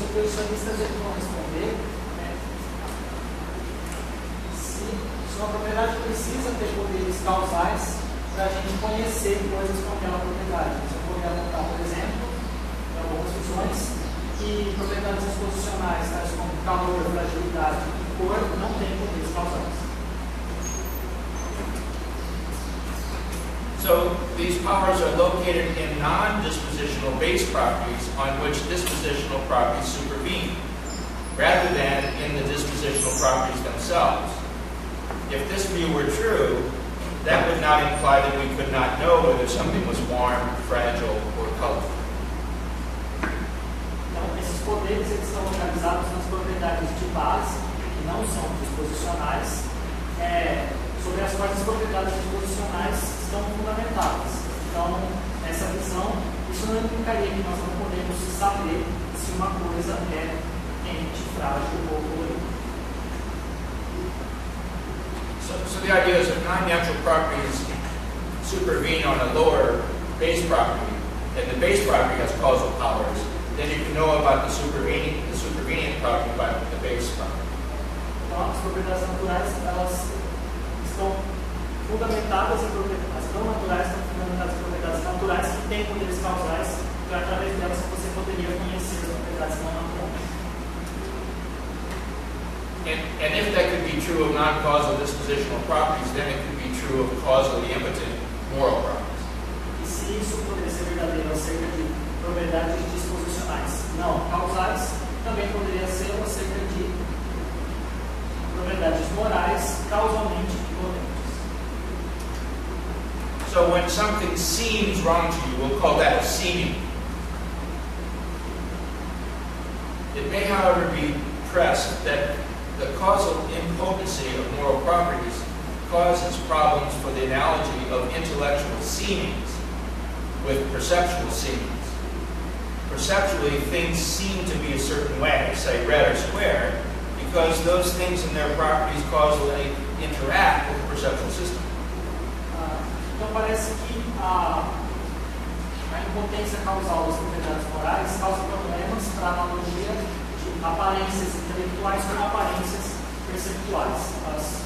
suposicionistas eles vão responder, né, se uma propriedade precisa ter poderes causais para a gente conhecer coisas com aquela propriedade. Se eu for apontar, por exemplo, em algumas funções, que propriedades exposicionais, tais como calor, fragilidade e cor, não têm poderes causais. So these powers are located in non-dispositional base properties on which dispositional properties supervene, rather than in the dispositional properties themselves. If this view were true, that would not imply that we could not know whether something was warm, fragile, or colorful. Então, esses poderes eles estão localizados nas propriedades de base, que não são disposicionais, sobre as quais as propriedades disposicionais estão fundamentadas. Então, nessa visão, isso não implicaria que nós não podemos saber se uma coisa é quente, frágil ou colorida. So the idea is that non-natural properties supervene on a lower base property, and the base property has causal powers. Then you can know about the supervenient property by the base property. Então, as propriedades naturais, elas estão fundamentadas em propriedades, as não naturais estão fundamentadas em propriedades naturais que têm poderes causais, e através delas você poderia conhecer as propriedades não naturais. And if that could be true of non-causal dispositional properties, then it could be true of causally impotent moral properties. E se isso poderia ser verdadeiro acerca de propriedades disposicionais não causais, também poderia ser acerca de propriedades morais causalmente impotentes. So when something seems wrong to you, we'll call that a seeming. It may, however, be pressed that the causal impotency of moral properties causes problems for the analogy of intellectual seemings with perceptual seemings. Perceptually, things seem to be a certain way, say red or square, because those things and their properties causally interact with the perceptual system. Então parece que a impotência causal das propriedades morais causa problemas para a analogia de aparências intelectuais com aparências perceptuais. As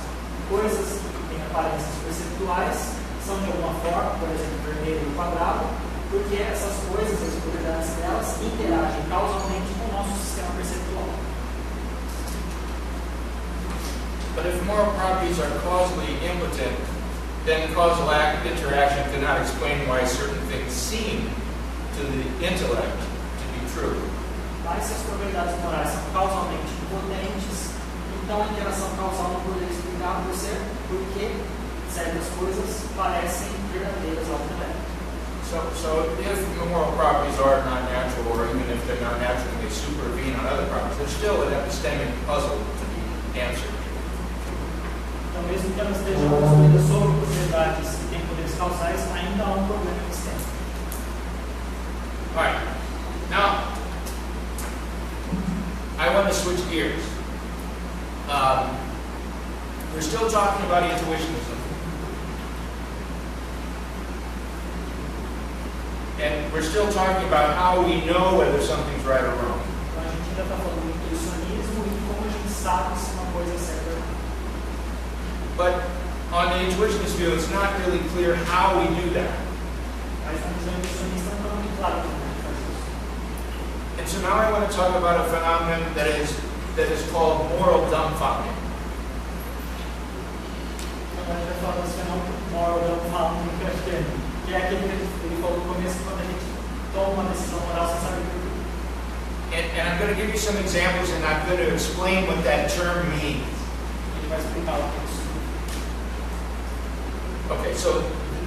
coisas que têm aparências perceptuais são de alguma forma, por exemplo, vermelho e quadrado, porque essas coisas, as propriedades delas, interagem causalmente com o nosso sistema perceptual. But if moral properties are causally impotent, then causal interaction cannot explain why certain things seem to the intellect to be true. Mas se as propriedades morais são causalmente impotentes, então a interação causal não poderia explicar porque certas coisas parecem verdadeiras ao intelecto. So if the moral properties are not natural, or even if they're not natural and they supervene on other properties, there's still an epistemic puzzle to be answered. Então, mesmo que elas estejam construídas sobre propriedades que têm poderes causais, ainda há problema epistêmico. All right. Now, I want to switch gears. We're still talking about intuitionism. And we're still talking about how we know whether something's right or wrong. Então, a gente ainda está falando do intuicionismo e como a gente sabe se uma coisa é certa ou não. But on the intuitionist view, it's not really clear how we do that. Mas na visão intuicionista não está muito claro como a gente faz isso. And so now I want to talk about a phenomenon that is called moral dumbfounding. Então, a gente vai falar desse fenômeno moral dumbfounding, que é aquele que ele falou no começo, quando a gente toma uma decisão moral sem saber por quê. And I'm going to give you some examples, and I'm going to explain what that term means. Ele vai explicar o que é isso. Okay, so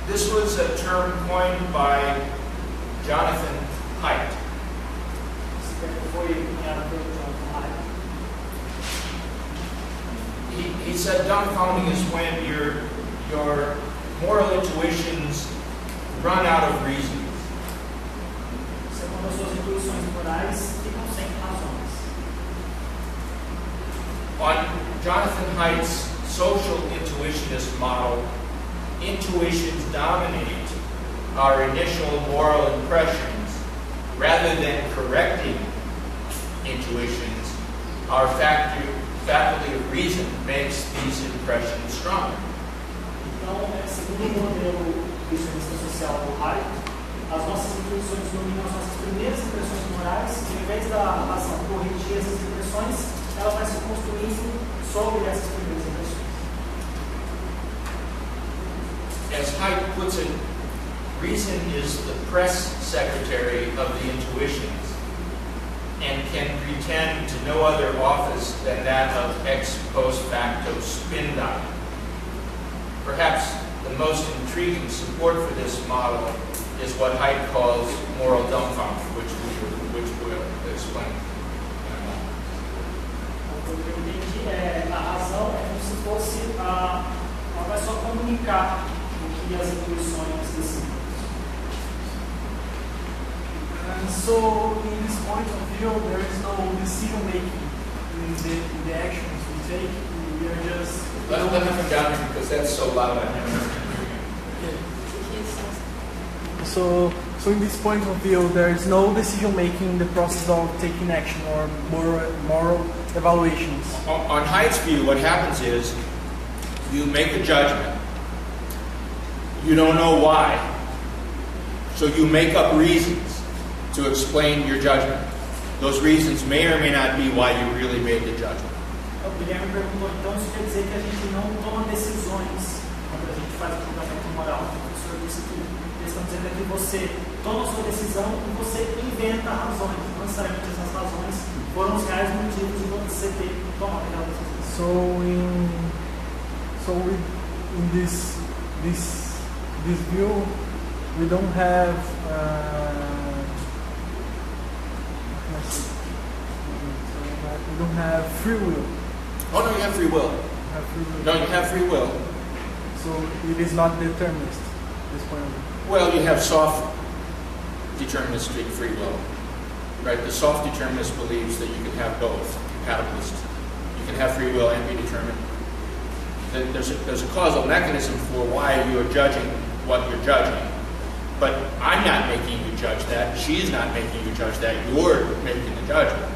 this was a term coined by Jonathan Haidt. Esse termo foi cunhado pelo Jonathan Haidt. He said dumbfounding is when your moral intuitions run out of reason. Isso é quando as suas intuições morais ficam sem razões. On Jonathan Haidt's social intuitionist model, intuitions dominate our initial moral impressions rather than correcting intuitions, our faculty of reason makes these impressions stronger. Então, segundo o modelo de ciência social do Hayek, as nossas intuições dominam as nossas primeiras impressões morais, e ao invés da razão corrigir essas impressões, ela vai se construindo sobre essas primeiras impressões. As Hayek puts it, reason is the press secretary of the intuitions and can pretend to no other office than that of ex post facto spin doctor. Perhaps the most intriguing support for this model is what Hayek calls moral dumbfounding, which we'll explain. O que eu entendi a razão é como se fosse ela vai só comunicar o que as intuições decidem. And so, in this point of view, there is no decision making in the actions we take. We are just. Let me come down here because that's so loud. So in this point of view, there is no decision making in the process of taking action or moral evaluations. On Hayek's view, what happens is you make a judgment. You don't know why. So you make up reasons to explain your judgment. Those reasons may or may not be why you really made the judgment. O Guilherme perguntou, então isso quer dizer que a gente não toma decisões quando a gente faz o julgamento moral. O professor disse que eles estão dizendo que você toma a sua decisão e você inventa razões. Não necessariamente essas razões foram os reais motivos de você ter tomado aquela decisão. In this view, we don't have free will. Oh no, you have free will. No, you have free will. So it is not determinist, this point of view. Well, you have soft deterministic free will. Right? The soft determinist believes that you can have both, compatibilist. You can have free will and be determined. There's a causal mechanism for why you're judging what you're judging. But I'm not making you judge that. She's not making you judge that. You're making the judgment.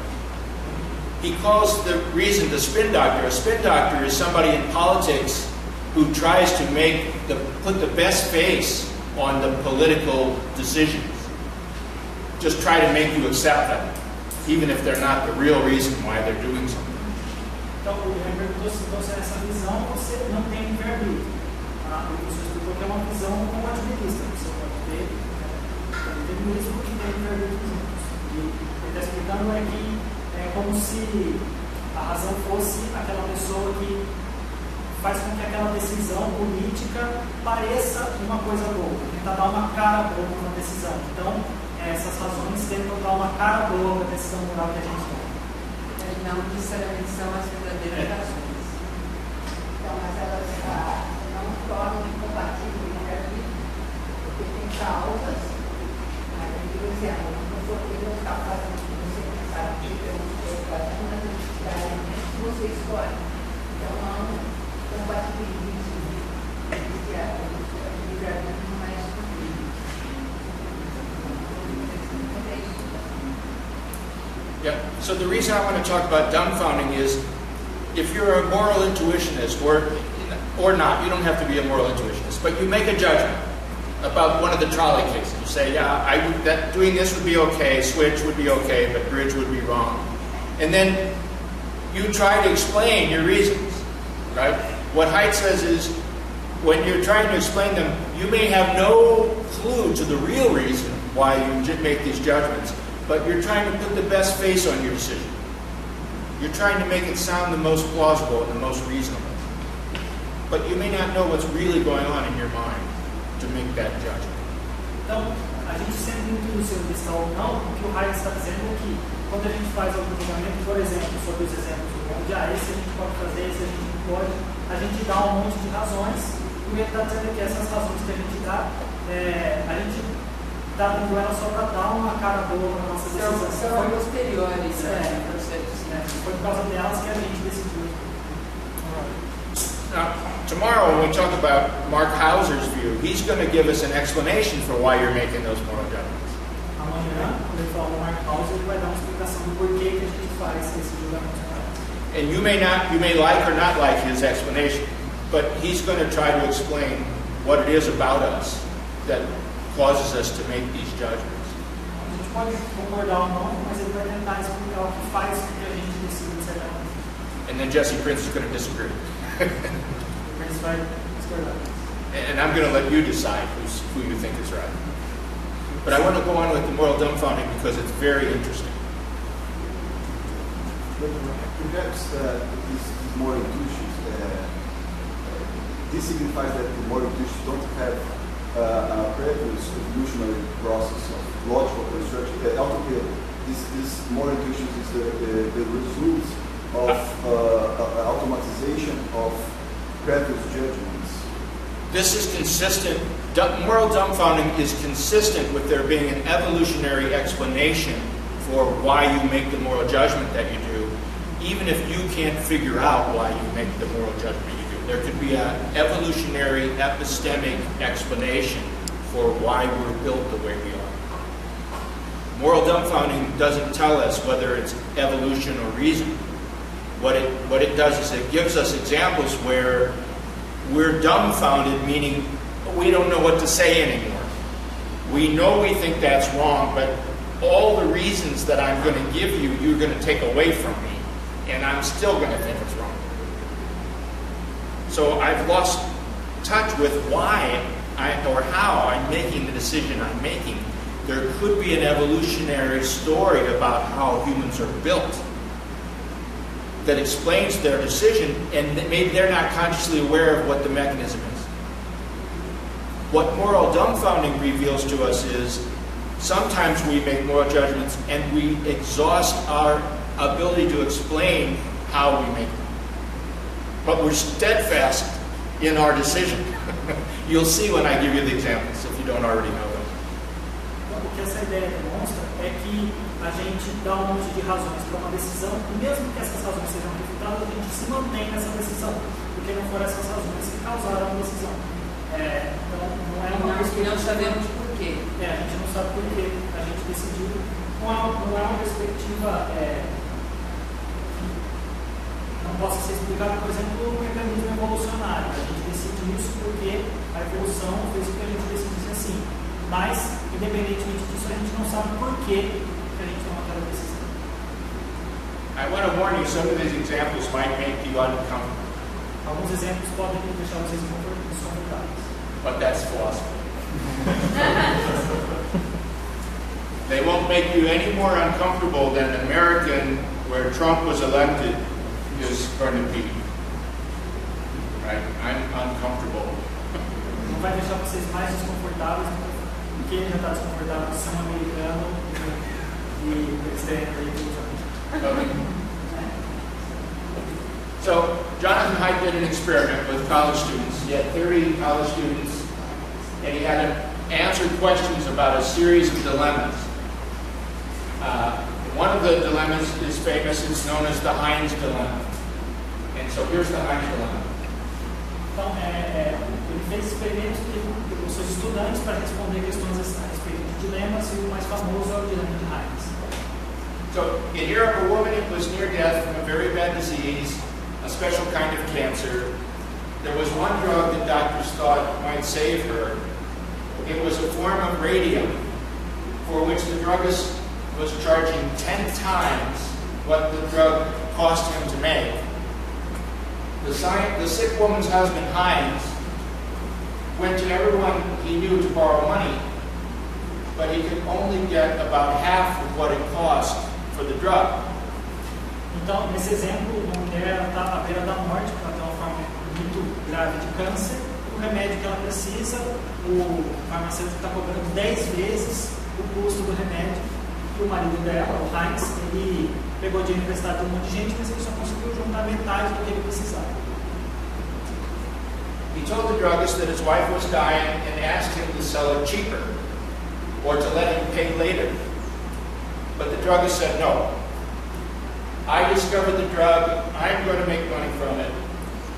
He calls the reason the spin doctor. A spin doctor is somebody in politics who tries to put the best face on the political decisions. Just try to make you accept them, even if they're not the real reason why they're doing something. Então, o Guilherme perguntou se você nessa visão você não tem livre-arbítrio. O professor explicou que é uma visão compatibilista. Você pode ter determinismo e tem livre-arbítrio juntos. E ele está explicando que é como se a razão fosse aquela pessoa que faz com que aquela decisão política pareça uma coisa boa, tentar dar uma cara boa para uma decisão. Então, essas razões tentam dar uma cara boa para a decisão moral que a gente toma. Não necessariamente são as verdadeiras razões. Então, mas elas não tornam incompatível o livre-arbítrio, porque tem causas, por exemplo, ele não está fazendo o que você pensava que eu estou fazendo, mas necessariamente você escolhe. Então, não compatibiliza o livre-arbítrio não é exclusivo. Yeah. So the reason I want to talk about dumbfounding is, if you're a moral intuitionist, or not, you don't have to be a moral intuitionist, but you make a judgment about one of the trolley cases. You say, yeah, doing this would be okay, switch would be okay, but bridge would be wrong. And then you try to explain your reasons, right? What Hayek says is, when you're trying to explain them, you may have no clue to the real reason why you make these judgments, but you're trying to put the best face on your decision. You're trying to make it sound the most plausible and the most reasonable. But you may not know what's really going on in your mind to make that judgment. Então, a gente sempre muito no seu questão ou não, o que o Hayek está dizendo é que quando a gente faz algum julgamento, por exemplo, sobre os exemplos do mundo, esse a gente pode fazer, esse a gente não pode, a gente dá um monte de razões, e o que ele está dizendo é que essas razões que a gente dá, a gente está dando ela só para dar uma cara boa para a nossa decisão. São posteriores ao processo. Foi por causa delas que a gente decidiu. Now, tomorrow when we talk about Mark Hauser's view, he's going to give us an explanation for why you're making those moral judgments. Amanhã, quando ele falar do Mark Hauser, ele vai dar uma explicação do porquê que a gente faz esse julgamento moral. And you may like or not like his explanation, but he's going to try to explain what it is about us that causes us to make these judgments. A gente pode concordar ou não, mas ele vai tentar explicar o que faz com que a gente decida de certa maneira. And then Jesse Prince is going to disagree. O Prince vai discordar. And I'm going to let you decide who you think is right. But I want to go on with the moral dumbfounding because it's very interesting. Perhaps these moral intuitions, this signifies that the moral intuitions don't have a previous evolutionary process of logical construction. Ultimately, this moral intuitions is the result of automatization of previous judgments. This is consistent. Moral dumbfounding is consistent with there being an evolutionary explanation for why you make the moral judgment that you do, even if you can't figure out why you make the moral judgment you do. There could be an evolutionary epistemic explanation for why we're built the way we are. Moral dumbfounding doesn't tell us whether it's evolution or reason. What it does is it gives us examples where we're dumbfounded, meaning we don't know what to say anymore. We know we think that's wrong, but all the reasons that I'm going to give you, you're going to take away from me, and I'm still going to think it's wrong. So I've lost touch with why or how I'm making the decision I'm making. There could be an evolutionary story about how humans are built that explains their decision, and maybe they're not consciously aware of what the mechanism is. What moral dumbfounding reveals to us is sometimes we make moral judgments and we exhaust our ability to explain how we make them. But we're steadfast in our decision. You'll see when I give you the examples, if you don't already know them. Então, o que essa ideia demonstra é que a gente dá um monte de razões para uma decisão, e mesmo que essas razões sejam refutadas, a gente se mantém nessa decisão, porque não foram essas razões que causaram a decisão. Então, não é uma Nós não sabemos por quê. a gente não sabe por que a gente decidiu. Não é uma perspectiva que não possa ser explicada, por exemplo, um mecanismo evolucionário. A gente decidiu isso porque a evolução fez com que a gente decidisse assim. Mas, independentemente disso, a gente não sabe por que a gente tomou aquela decisão. I want to warn you, some of these examples might make you uncomfortable, Alguns exemplos podem deixar vocês desconfortáveis. but that's philosophy. They won't make you any more uncomfortable than American, where Trump was elected, is going to be. Right? I'm uncomfortable. Não vai deixar vocês mais desconfortáveis do que ele já está desconfortável de ser um americano e eles terem religião. So, Jonathan Haidt did an experiment with college students. He had 30 college students, and he had them answer questions about a series of dilemmas. One of the dilemmas is famous. It's known as the Heinz dilemma. And so here's the Heinz dilemma. Então, ele fez experimentos com os seus estudantes para responder questões a respeito de dilemas, e o mais famoso é o dilema de Heinz. So, in Europe, a woman was near death from a very bad disease, a special kind of cancer. There was one drug that doctors thought might save her. It was a form of radium for which the druggist was charging 10 times what the drug cost him to make. The sick woman's husband, Heinz, went to everyone he knew to borrow money, but he could only get about half of what it cost for the drug. Então, nesse exemplo, uma mulher está à beira da morte, porque ela tem uma forma muito grave de câncer. O remédio que ela precisa, o farmacêutico está cobrando 10 vezes o custo do remédio. E o marido dela, o Heinz, ele pegou dinheiro emprestado de um monte de gente, mas ele só conseguiu juntar metade do que ele precisava. He told the druggist that his wife was dying and asked him to sell it cheaper or to let him pay later. But the druggist said no. I discovered the drug, I'm going to make money from it.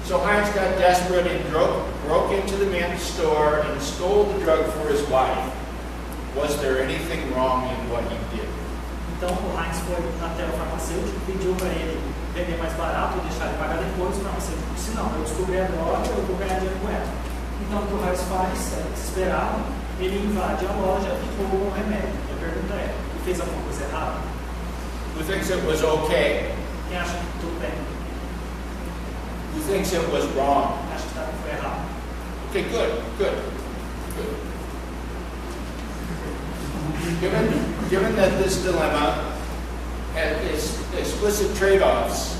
So Heinz got desperate and broke into the man's store and stole the drug for his wife. Was there anything wrong in what he did? Então o Heinz foi até o farmacêutico, pediu para ele vender mais barato e deixar ele pagar depois. O farmacêutico disse: não, eu descobri a droga, eu vou ganhar dinheiro com ela. Então o que o Heinz faz, desesperado, ele invade a loja e rouba o remédio. A pergunta é: ele fez alguma coisa errada? Who thinks it was okay? Quem acha que tudo bem? Who thinks it was wrong? Quem acha que foi errado? Okay, good. Given that this dilemma has explicit trade-offs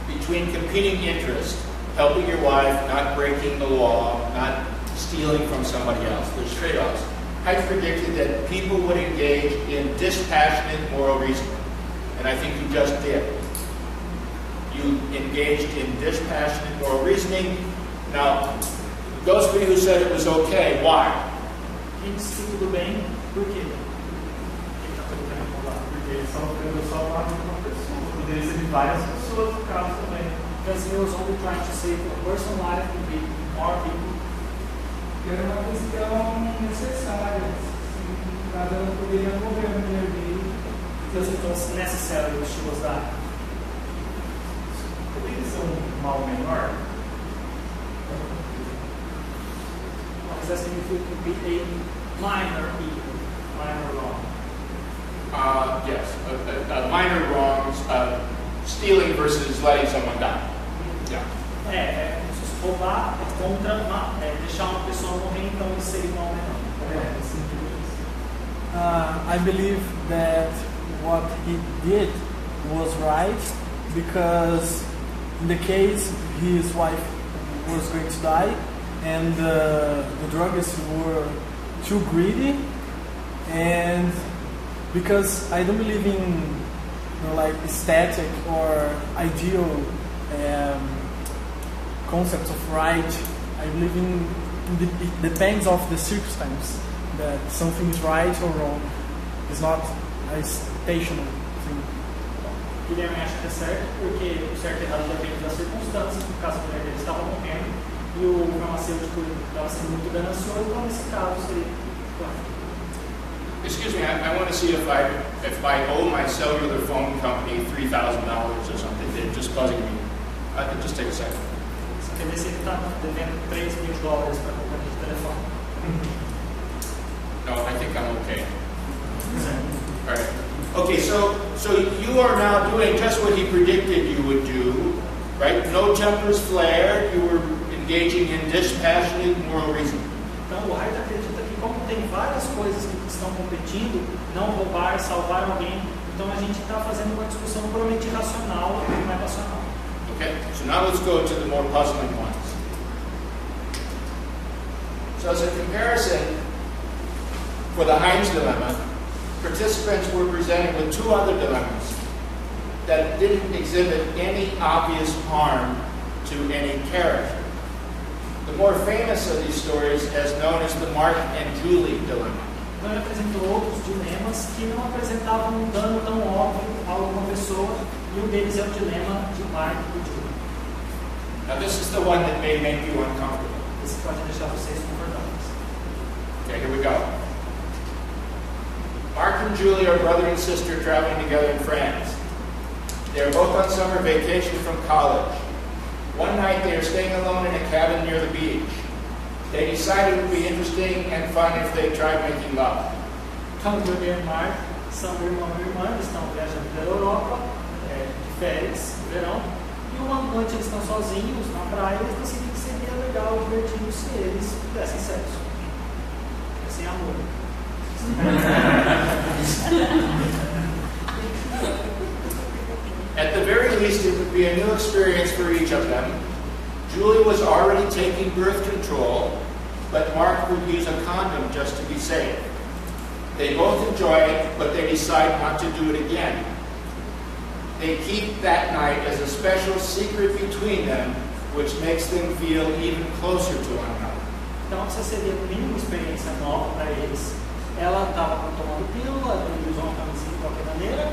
between competing interests, helping your wife, not breaking the law, not stealing from somebody else, there's trade-offs. I predicted that people would engage in dispassionate moral reasoning, and I think you just did. You engaged in dispassionate moral reasoning. Now, those of you who said it was okay, why? Quem disse que tudo bem, por quê? Quem está colocando falar? Porque ele só fala de uma pessoa, poderia ser de várias pessoas no caso também. Because he was only trying to save a person's life and be more people. Era uma questão necessária. Cada um poderia morrer a mulher dele. Because it was necessary that she was dying. Poderia ser mal menor? He's asking if it could be a minor evil, minor wrong. Yes, minor wrongs, stealing versus letting someone die. Yeah. Roubar contra deixar uma pessoa morrer, então isso seria mal menor. I believe that what he did was right, because in the case his wife was going to die and the druggists were too greedy, and because I don't believe in like static or ideal concepts of right. I believe it depends of the circumstance, that something is right or wrong. It's not a stational thing. Guilherme acha que é certo, porque o certo e errado depende das circunstâncias. No caso, a mulher dele estava morrendo e o farmacêutico estava sendo muito ganancioso, então nesse caso seria. Excuse me, I want to see if I owe my cellular phone company $3,000 or something. They're just buzzing me. I could just take a second. Você quer ver se ele está devendo $3.000 para a companhia de telefone? No, I think I'm okay. All right. Okay, so you are now doing just what he predicted you would do, right? No jumpers flared. You were engaging in dispassionate moral reasoning. Então o Haidt acredita que como tem várias coisas que estão competindo, não roubar, salvar alguém, então a gente está fazendo uma discussão puramente racional e não é passional. Okay, so now let's go to the more puzzling ones. So as a comparison for the Heinz dilemma, participants were presented with two other dilemmas that didn't exhibit any obvious harm to any character. The more famous of these stories is known as the Mark and Julie dilemma. Então ele apresentou outros dilemas que não apresentavam um dano tão óbvio a alguma pessoa, e um deles é o dilema de Mark e Julie. Now this is the one that may make you uncomfortable. Esse pode deixar vocês confortáveis. Okay, here we go. Mark and Julie are brother and sister traveling together in France. They are both on summer vacation from college. One night they are staying alone in a cabin near the beach. They decided it would be interesting and fun if they tried making love. Então, Julie e Mark são irmão e irmã, eles estão viajando pela Europa, de férias, no verão, e uma noite eles estão sozinhos na praia e eles decidiram que seria legal, divertido se eles fizessem sexo. Sem amor. At the very least, it would be a new experience for each of them. Julie was already taking birth control, but Mark would use a condom just to be safe. They both enjoy it, but they decide not to do it again. They keep that night as a special secret between them, which makes them feel even closer to one another. Então, essa seria a mínima experiência nova para eles. Ela estava tomando pílula, ele usou uma camisinha de qualquer maneira.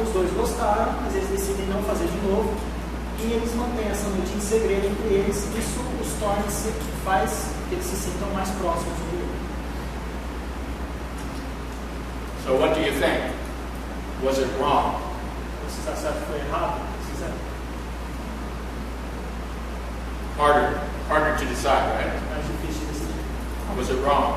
Os dois gostaram, mas eles decidem não fazer de novo. E eles mantêm essa noite em segredo entre eles. Isso os faz que eles se sintam mais próximos do outro. So what do you think? Was it wrong? Vocês acharam que foi errado? Harder to decide, right? Mais difícil de decidir. Was it wrong?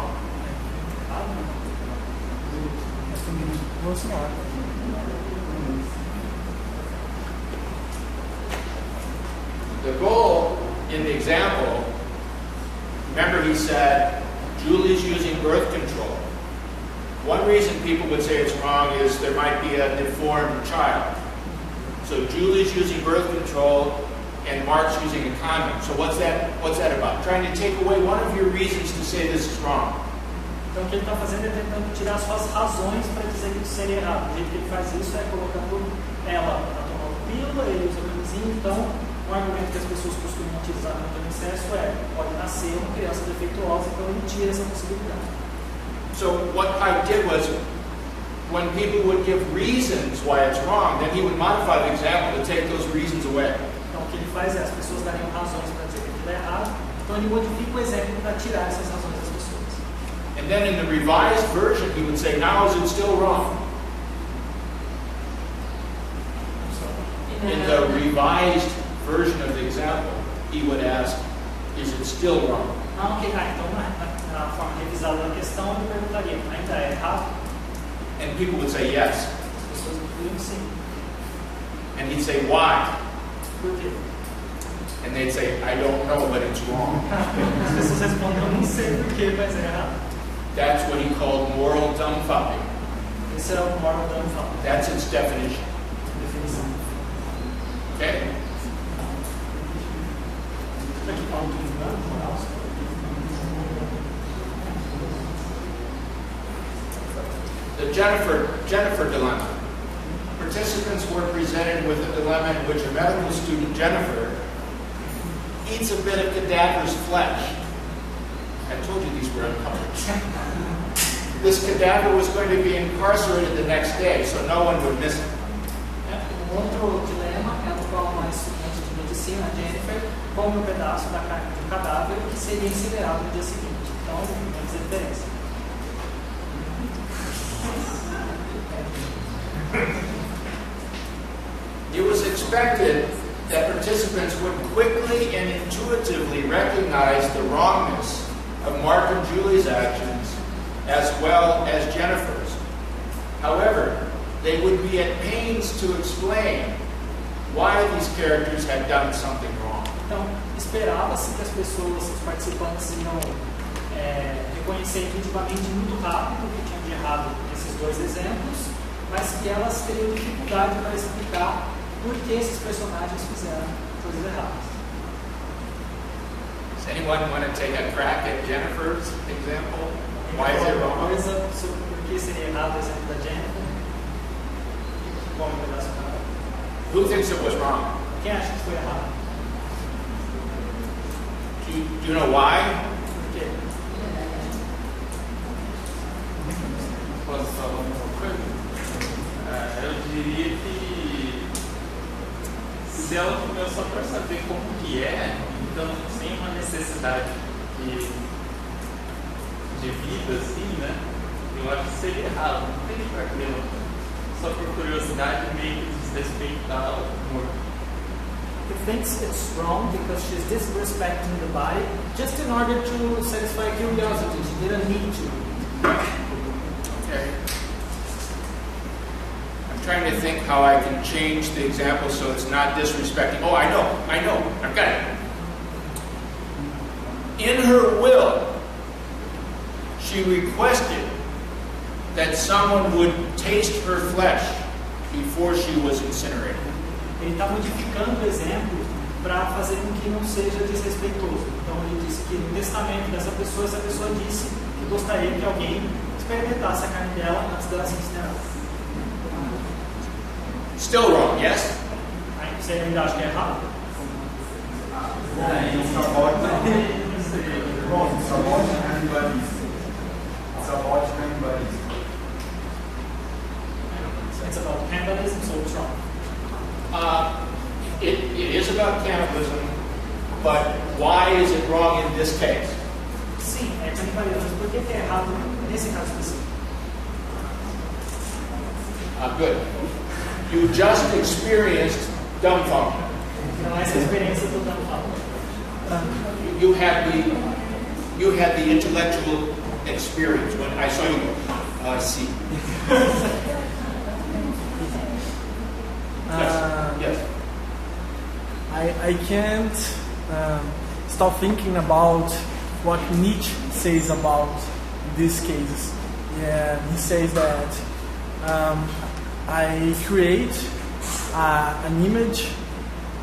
The goal in the example, remember he said, Julie's using birth control. One reason people would say it's wrong is there might be a deformed child. So Julie's using birth control and Mark's using a condom. So what's that about? Trying to take away one of your reasons to say this is wrong. Então o que ele está fazendo é tentando tirar suas razões para dizer que isso seria errado. O jeito que ele faz isso é colocando ela para tomar o pílula, ele usa o camisinho. Então, um argumento que as pessoas costumam utilizar no excesso é: pode nascer uma criança defeituosa, então ele tira essa possibilidade. So what I did was, when people would give reasons why it's wrong, then he would modify the example to take those reasons away. Então o que ele faz é: as pessoas dariam razões para dizer que aquilo é errado, então ele modifica o exemplo para tirar essas razões das pessoas. And then in the revised version, he would say, now is it still wrong? In the revised version of the example, he would ask, is it still wrong? Ok, então na forma revisada da questão, ele perguntaria: ainda é errado? And people would say yes. As pessoas diriam sim. And he'd say, why? Por quê? And they'd say, I don't know, but it's wrong. As pessoas respondem: não sei por quê, mas é errado. That's what he called moral dumbfounding. Esse é o moral dumbfounding. That's its definition. Definição. Okay? The Jennifer dilemma. Participants were presented with a dilemma in which a medical student, Jennifer, eats a bit of cadaver's flesh. I told you these were uncovered. This cadaver was going to be incarcerated the next day, so no one would miss it. Outro dilema é no qual uma estudante de medicina, Jennifer, come um pedaço da carne de um cadáver que seria incinerado no dia seguinte. Então, não faz diferença. It was expected that participants would quickly and intuitively recognize the wrongness of Mark and Julie's actions as well as Jennifer's. However, they would be at pains to explain why these characters had done something wrong. Então, esperava-se que as pessoas, os participantes, iam reconhecer intuitivamente muito rápido o que tinha de errado nesses dois exemplos, mas que elas teriam dificuldade para explicar por que esses personagens fizeram coisas erradas. Does anyone want to take a crack at Jennifer's example? Why is it wrong? Coisa sobre por que seria errado o exemplo da Jennifer? Come um pedaço do cara. Who thinks it was wrong? Quem acha que foi errado? Do you know why? Por quê? Posso falar uma coisa? Eu diria que se ela comeu só para saber como que é, então sem uma necessidade de vida, assim, né? Eu acho que seria errado. Não tem para aquilo. Só por curiosidade, meio que desrespeitar o morto. He thinks it's wrong because she's disrespecting the body just in order to satisfy curiosity. She didn't need to. Okay. I'm trying to think how I can change the example so it's not disrespecting. Oh, I know, I've got it. In her will, she requested that someone would taste her flesh before she was incinerated. Ele está modificando o exemplo para fazer com que não seja desrespeitoso. Então ele disse que no testamento dessa pessoa, essa pessoa disse que gostaria que alguém experimentasse a carne dela antes dela se incinerar. Still wrong, yes? Aí você ainda acha que é errado? It's about cannibalism, so it's wrong. It is about cannibalism, but why is it wrong in this case? Sim, é canibalismo, mas por que é errado nesse caso específico? Good. You just experienced dumbfounded. Então essa experiência do dumbfounded. You had the intellectual experience when I saw you see. Yes. I can't stop thinking about what Nietzsche says about these cases. Yeah, he says that I create an image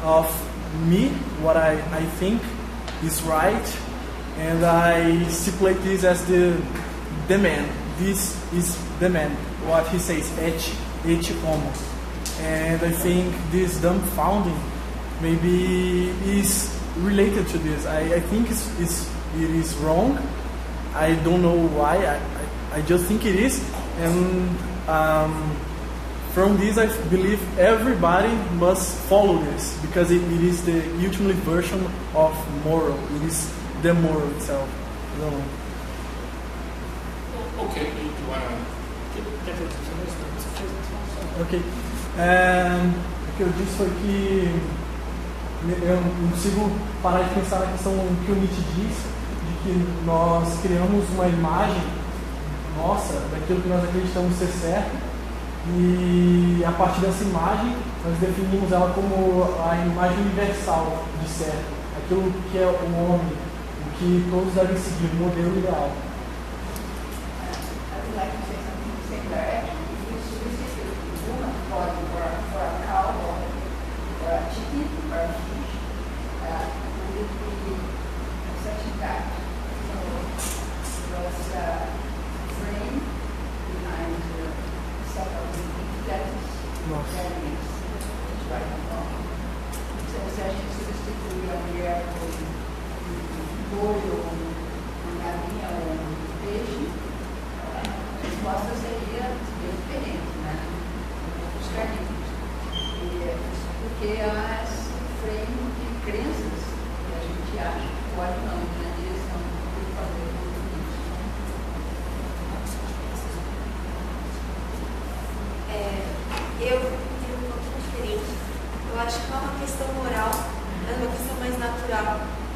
of me, what I think is right, and I stipulate this as the man. This is the man. What he says, et homo. And I think this dumbfounding maybe is related to this. I think it is wrong. I don't know why. I just think it is. And from this, I believe everybody must follow this because it is the ultimate version of moral. It is the moral itself. I don't know. Okay, do you want to... Ok. O que eu disse foi que eu não consigo parar de pensar na questão que o Nietzsche diz, de que nós criamos uma imagem nossa, daquilo que nós acreditamos ser certo, e a partir dessa imagem nós definimos ela como a imagem universal de certo, aquilo que é o homem, o que todos devem seguir, o modelo ideal. I would like to say something in the same direction. If you substitute human body for a cow or a chicken or a fish, would it be such impact? So it was a frame behind the set of that is elements, right and wrong. So se a gente substituir a mulher por boi ou uma galinha ou um peixe, a resposta seria bem diferente, né? Os carnívoros. E porque há esse frame de crenças que a gente acha que pode não ir na direção de fazer tudo isso. Eu tenho um pouquinho diferente. Eu acho que não é uma questão moral, é uma questão mais natural.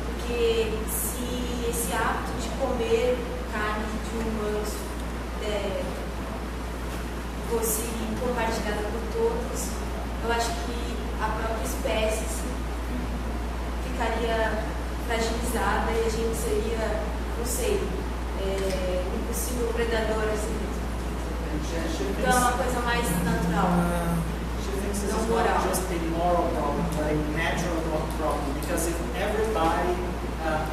Porque se esse hábito de comer carne de humanos fosse compartilhada por todos, eu acho que a própria espécie ficaria fragilizada e a gente seria, não sei, um possível predador assim. Então é uma coisa mais natural. She thinks this is not just a moral problem, but a natural problem. Because if everybody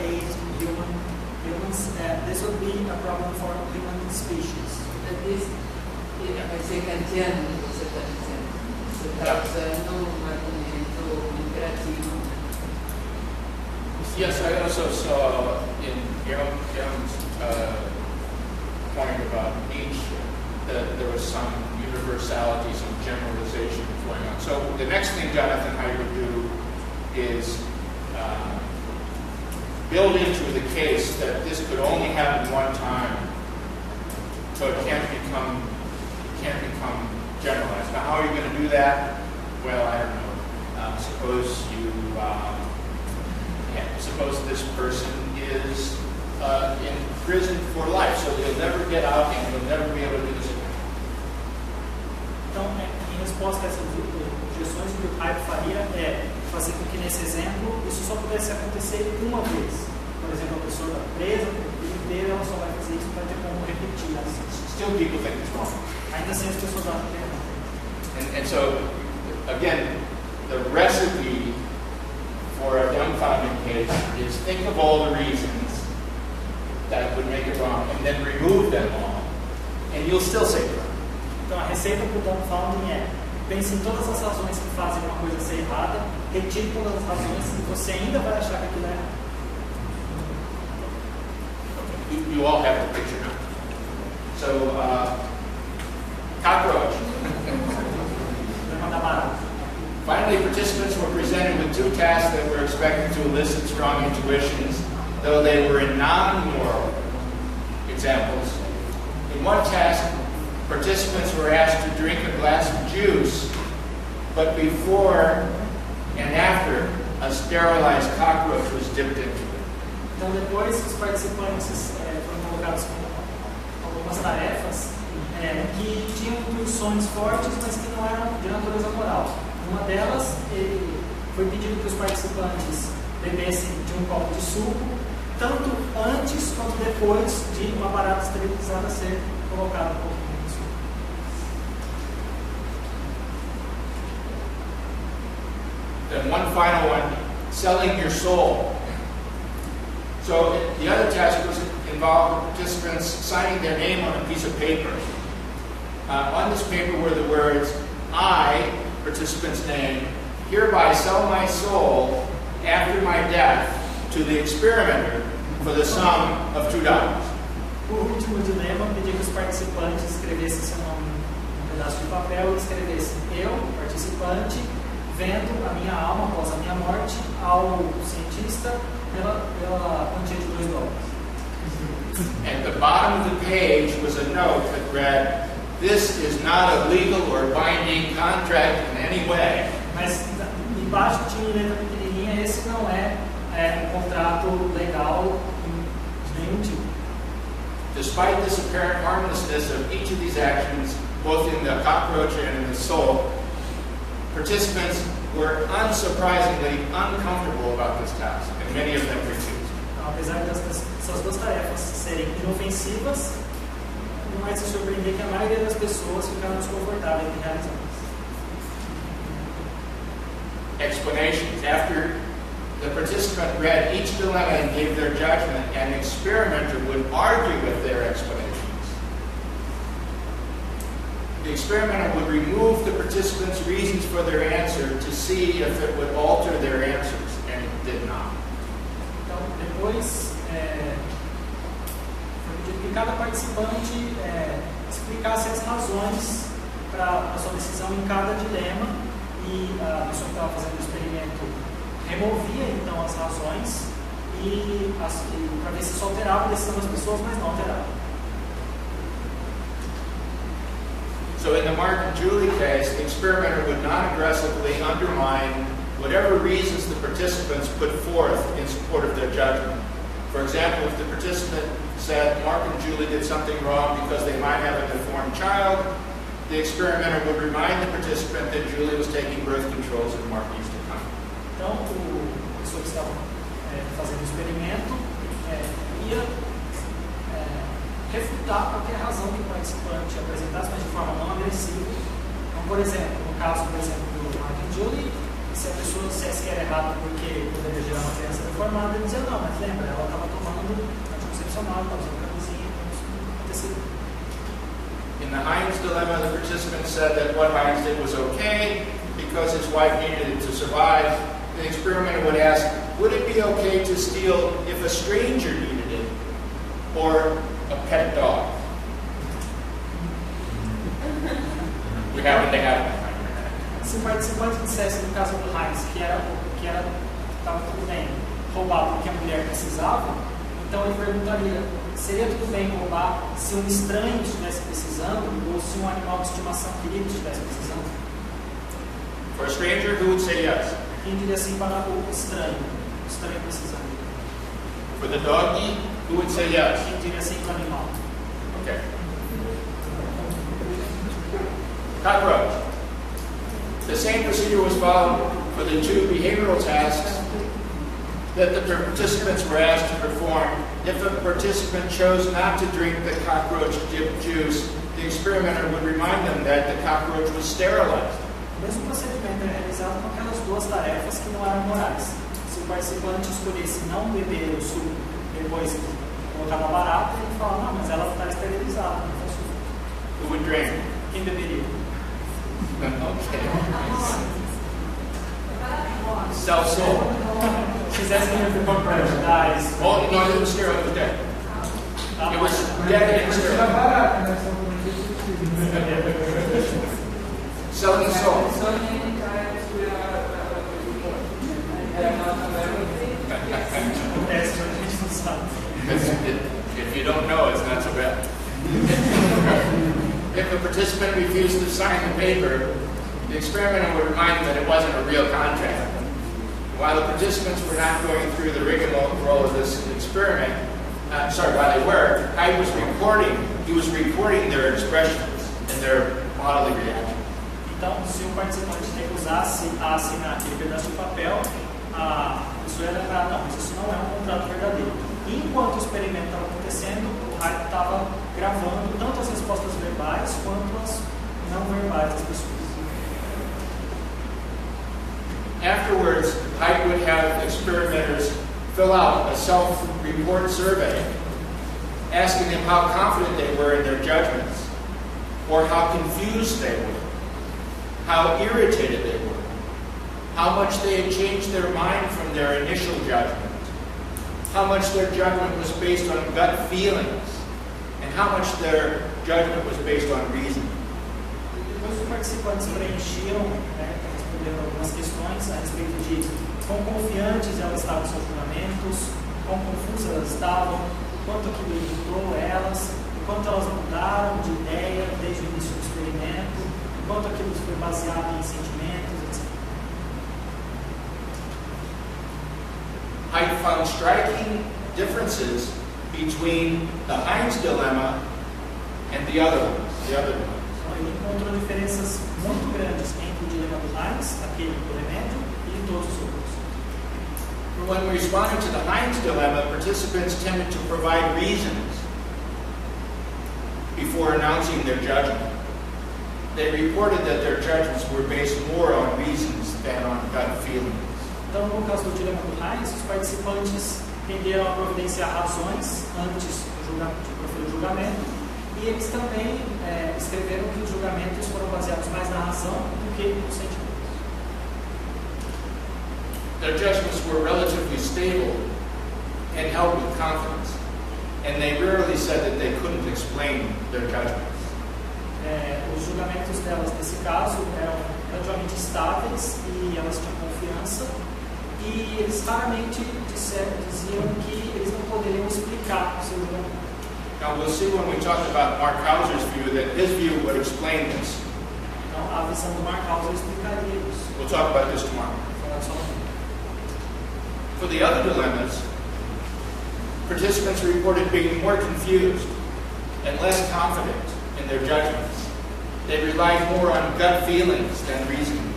ate humans, this would be a problem for human species. Vai ser kantiano o que você está dizendo. Você está usando um argumento imperativo. Yes, I also saw in John's point about Nietzsche that there was some universality, some generalization going on. So the next thing, Jonathan, I would do is build into the case that this could only happen one time, so it can't become generalized. Now, how are you going to do that? Well, I don't know. Suppose this person is in prison for life, so he'll never get out and he'll never be able to do this again. Então, em resposta a essas objeções, o que o Caio faria é fazer com que, nesse exemplo, isso só pudesse acontecer uma vez. Por exemplo, a pessoa está presa, a vida inteira, ela só vai fazer isso, não vai ter como repetir. Still people think it's wrong. Ainda assim, as pessoas acham que é errado. And so, again, the recipe for a dumbfounding case is think of all the reasons that would make it wrong, and then remove them all, and you'll still say it wrong. Então, a receita para o dumbfounding é pense em todas as razões que fazem uma coisa ser errada, retire todas as razões e você ainda vai achar que aquilo é errado. You all have the picture now. So, cockroach. Finally, participants were presented with two tasks that were expected to elicit strong intuitions, though they were in non-moral examples. In one task, participants were asked to drink a glass of juice but before and after a sterilized cockroach was dipped into it. Então, depois, os participantes foram colocados com algumas tarefas que tinham intuições fortes, mas que não eram de natureza moral. Uma delas, foi pedido que os participantes bebessem de um copo de suco, tanto antes quanto depois de uma barata esterilizada ser colocada no copo de suco. Then one final one, selling your soul. So the other task was involved participants signing their name on a piece of paper. On this paper were the words, I, participant's name, hereby sell my soul after my death to the experimenter for the sum of $2. O último dilema pedia que os participantes escrevessem seu nome num pedaço de papel e escrevessem eu, participante, vendo a minha alma após a minha morte ao cientista pela quantia de $2. At the bottom of the page was a note that read, this is not a legal or binding contract in any way. Mas embaixo tinha letra pequenininha, esse não é um contrato legal de nenhum tipo. Despite this apparent harmlessness of each of these actions, both in the cockroach and in the soul, participants were unsurprisingly uncomfortable about this task, and many of them refused. Apesar dessas duas tarefas serem inofensivas, não é de se surpreender que a maioria das pessoas ficaram desconfortáveis em realizá-las. Explanations. After the participant read each dilemma and gave their judgment, an experimenter would argue with their explanations. The experimenter would remove the participants' reasons for their answer to see if it would alter their answers, and it did not. Então, depois, foi pedido que cada participante explicasse as razões para a sua decisão em cada dilema, e a pessoa que estava fazendo o experimento removia então as razões para ver se isso alterava a decisão das pessoas, mas não alterava. So in the Mark and Julie case, the experimenter would not aggressively undermine whatever reasons the participants put forth in support of their judgment. For example, if the participant said Mark and Julie did something wrong because they might have a deformed child, the experimenter would remind the participant that Julie was taking birth controls and Mark used to come. Então, a pessoa que estava fazendo o experimento ia refutar qualquer razão que o participante apresentasse, mas de forma não agressiva. Então, por exemplo, no caso, do Mark e Julie, se a pessoa dissesse que era errado porque poderia gerar uma criança deformada, ele dizia, não, mas lembra, ela estava tomando anticoncepcional, estava usando camisinha, então isso não aconteceu. In the Heinz dilemma, the participant said that what Heinz did was okay because his wife needed it to survive. The experimenter would ask, would it be okay to steal if a stranger needed it or a pet dog? We happen to have one. Se o participante dissesse, no caso do Heinz, que estava tudo bem roubar porque a mulher precisava, então ele perguntaria, seria tudo bem roubar se um estranho estivesse precisando ou se um animal de estimação querido estivesse precisando? For a stranger, who would say yes? Quem diria sim para o estranho precisando? For the doggy, who would say yes? Quem diria sim para o animal? Okay. Cockroach. The same procedure was followed for the two behavioral tasks that the participants were asked to perform. If a participant chose not to drink the cockroach dip juice, the experimenter would remind them that the cockroach was sterilized. O mesmo procedimento é realizado com aquelas duas tarefas que não eram morais. Se o participante escolhesse não beber o suco depois que colocar na barata, ele fala, não, mas ela está esterilizada. Who would drink? Quem beberia? Okay. Cell soul. She's asking if the cockroach dies. Oh, no, it was sterile, it was dead. It was dead and sterile. Selling soul. If you don't know, it's not so bad. If a participant refused to sign the paper, the the experimenter would remind them that it wasn't a real contract. While the participants were not going through the rigmarole of this experiment, while they were, Hyde was recording their expressions and their bodily reactions. Então, se o participante recusasse a assinar aquele pedaço de papel, a pessoa ia lembrar, não, mas isso não é um contrato verdadeiro. E enquanto o experimento estava acontecendo, o Hyde estava gravando tanto as respostas verbais quanto as não verbais das pessoas. Afterwards, Hyde would have experimenters fill out a self-report survey asking them how confident they were in their judgments, or how confused they were, how irritated they were, how much they had changed their mind from their initial judgment, how much their judgment was based on gut feelings, and how much their judgment was based on reason. Depois os participantes preenchiam, responderam algumas questões a respeito de quão confiantes elas estavam em seus julgamentos, quão confusas elas estavam, quanto aquilo irritou elas, quanto elas mudaram de ideia desde o início do experimento, quanto aquilo foi baseado em sentimentos, etc. I found striking differences between the Heinz dilemma and the other ones. Então, ele encontrou diferenças muito grandes entre o dilema do Heinz, aquele do remédio, e todos os outros. When responding to the Heinz dilemma, participants tended to provide reasons before announcing their judgment. They reported that their judgments were based more on reasons than on gut feelings. Então, no caso do dilema do Heinz, os participantes tenderam a providenciar razões antes de proferir o julgamento, e eles também escreveram que os julgamentos foram baseados mais na razão do que nos sentimentos. Their judgments were relatively stable and held with confidence, and they rarely said that they couldn't explain their judgments. Os julgamentos delas, nesse caso, eram relativamente estáveis e elas tinham confiança, e eles raramente diziam que eles não poderiam explicar o seu julgamento. Now we'll see when we talk about Mark Hauser's view that his view would explain this. Então, a visão do Mark Hauser explicaria isso. We'll talk about this tomorrow. For the other dilemmas, participants reported being more confused and less confident in their judgments. They relied more on gut feelings than reasoning.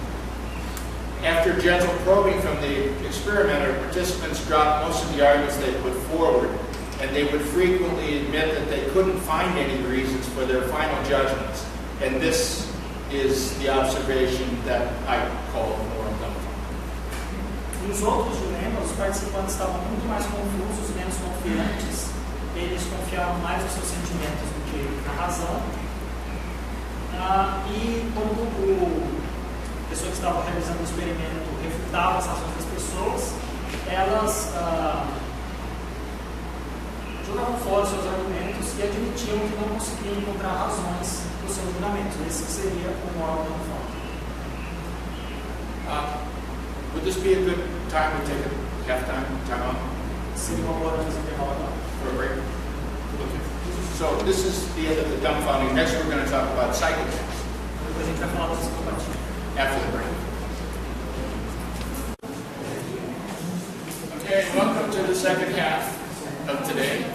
After gentle probing from the experimenter, participants dropped most of the arguments they put forward, and they would frequently admit that they couldn't find any reasons for their final judgments. And this is the observation that I call moral dumbfounding. Nos outros dilemas, os participantes estavam muito mais confusos, menos confiantes. Eles confiavam mais nos seus sentimentos do que na razão. E quando a pessoa que estava realizando o experimento refutava as razões das pessoas, elas jogavam fora seus argumentos e admitiam que não conseguiam encontrar razões para os seus julgamentos. Esse seria o moral dumbfounding. Would this be a good time to take a half-time time out? Seria uma boa hora de intervalo agora. For a break? Okay. So this is the end of the dumbfounding. Next we're going to talk about psychopaths. Depois a gente vai falar da psicopatia. After the break. Okay, welcome to the second half of today.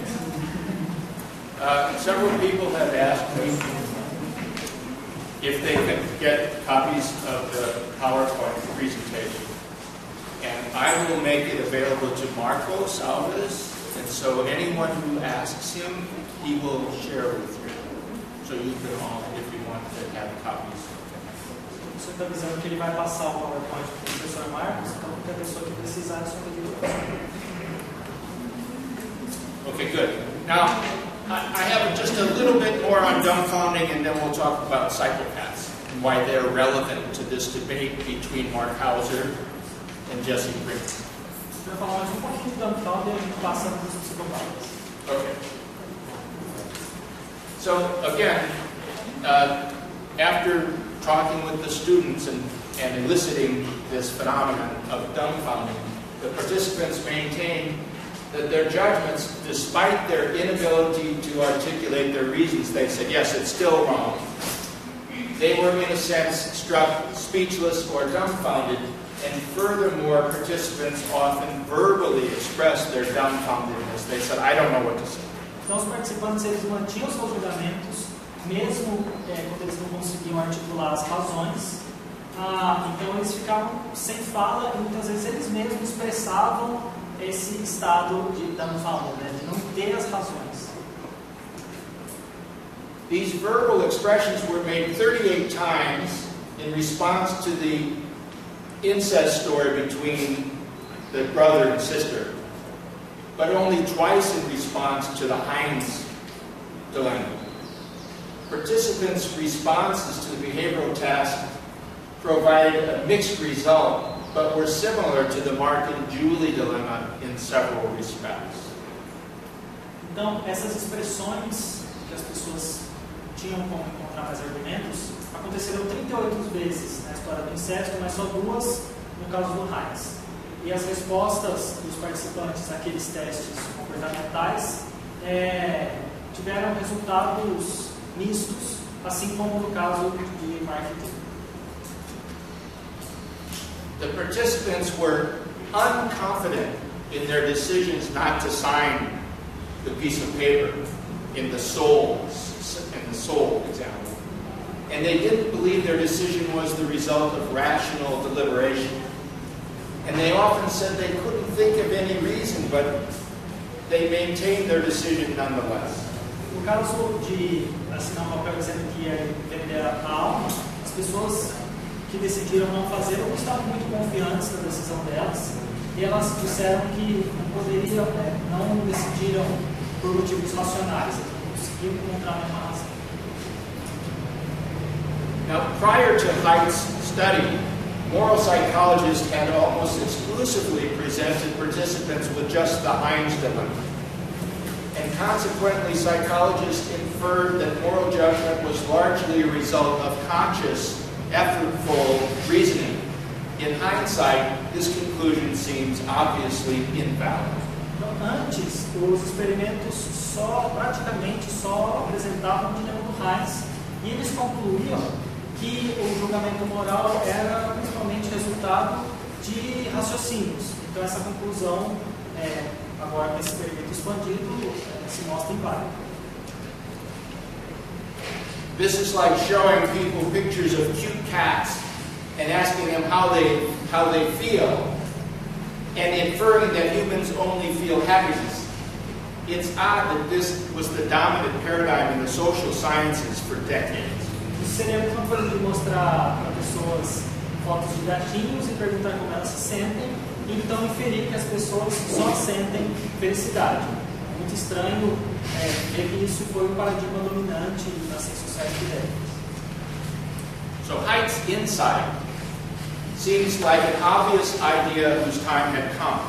Several people have asked me if they can get copies of the PowerPoint presentation. And I will make it available to Marco Salves, and so anyone who asks him, he will share with you. So you can all, if you want to have copies. Você está dizendo que ele vai passar o PowerPoint para o professor Marcos, então qualquer pessoa que precisar é só pedir. Okay, good. Now, I have just a little bit more on dumbfounding, and then we'll talk about psychopaths and why they're relevant to this debate between Mark Hauser and Jesse Green. Vou falar mais pouquinho de dumbfounding e a gente passa para os psicopatas. Okay. So again, after talking with the students and eliciting this phenomenon of dumbfounding, the participants maintained that their judgments, despite their inability to articulate their reasons, they said, yes, it's still wrong. they were in a sense struck speechless or dumbfounded, and furthermore, participants often verbally expressed their dumbfoundedness. They said, I don't know what to say. Então, os participantes, eles mantinham seus julgamentos, mesmo quando eles não conseguiam articular as razões. Então, eles ficavam sem fala e muitas vezes eles mesmos expressavam esse estado de dumbfounded, né, de não ter as razões. These verbal expressions were made 38 times in response to the incest story between the brother and sister, but only twice in response to the Heinz dilemma. Participants' responses to the behavioral task provided a mixed result, but were similar to the Mark and Julie dilemma in several respects. Então, essas expressões que as pessoas tinham como encontrar mais argumentos aconteceram 38 vezes na história do incesto, mas só 2 no caso do Heinz. E as respostas dos participantes àqueles testes comportamentais tiveram resultados mistos, assim como no caso de Mark e Julie. The participants were unconfident in their decisions not to sign the piece of paper in the soul example. And they didn't believe their decision was the result of rational deliberation. And they often said they couldn't think of any reason, but they maintained their decision nonetheless. No caso de assinar um papel dizendo que ia vender a alma, as pessoas que decidiram não fazer não estavam muito confiantes na decisão delas, e elas disseram que não poderiam, não decidiram por motivos racionais, não conseguiam encontrar nenhuma razão. Now, prior to Haidt's study, moral psychologists had almost exclusively presented participants with just the Heinz dilemma. And consequently, psychologists inferred that moral judgment was largely a result of conscious, effortful reasoning. In hindsight, this conclusion seems obviously invalid. Então, antes, os experimentos praticamente só apresentavam o dilema do Heinz, e eles concluíam que o julgamento moral era principalmente resultado de raciocínios. Então, essa conclusão, agora nesse experimento expandido, se mostra inválida. This is like showing people pictures of cute cats and asking them how they feel, and inferring that humans only feel happiness. It's odd that this was the dominant paradigm in the social sciences for decades. Isso seria a mesma coisa de mostrar para pessoas fotos de gatinhos e perguntar como elas se sentem, e então inferir que as pessoas só sentem felicidade. É muito estranho ver que isso foi o paradigma dominante nas ciências sociais de décadas. So Haidt's insight seems like an obvious idea whose time had come.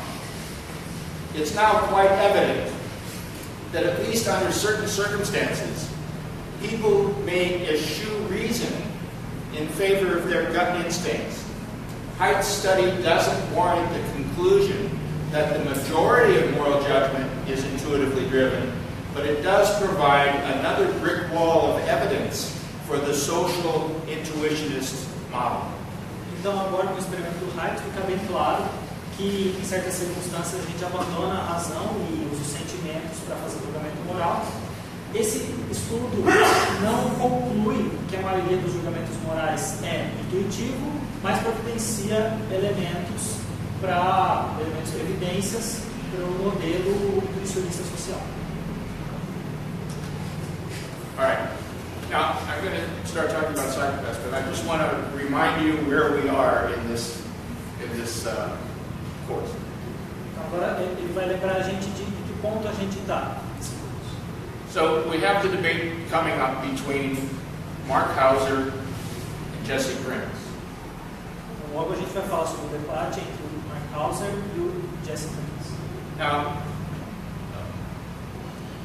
It's now quite evident that at least under certain circumstances, people may eschew reason in favor of their gut instincts. Haidt's study doesn't warrant the conclusion that the majority of moral judgment is intuitively driven, but it does provide another brick wall of evidence for the social intuitionist model. Então, agora com o experimento do Haidt fica bem claro que em certas circunstâncias a gente abandona a razão e usa os sentimentos para fazer o julgamento moral. Esse estudo não conclui que a maioria dos julgamentos morais é intuitivo, mas providencia elementos, evidências para o modelo intuicionista social. All right. Now, I'm going to start talking about psychopaths, but I just want to remind you where we are in this course. Agora ele vai lembrar a gente de que ponto a gente está. So we have the debate coming up between Mark Hauser and Jesse Prince. Logo a gente vai falar sobre o debate entre o Mark Hauser e o Jesse Prince. Now,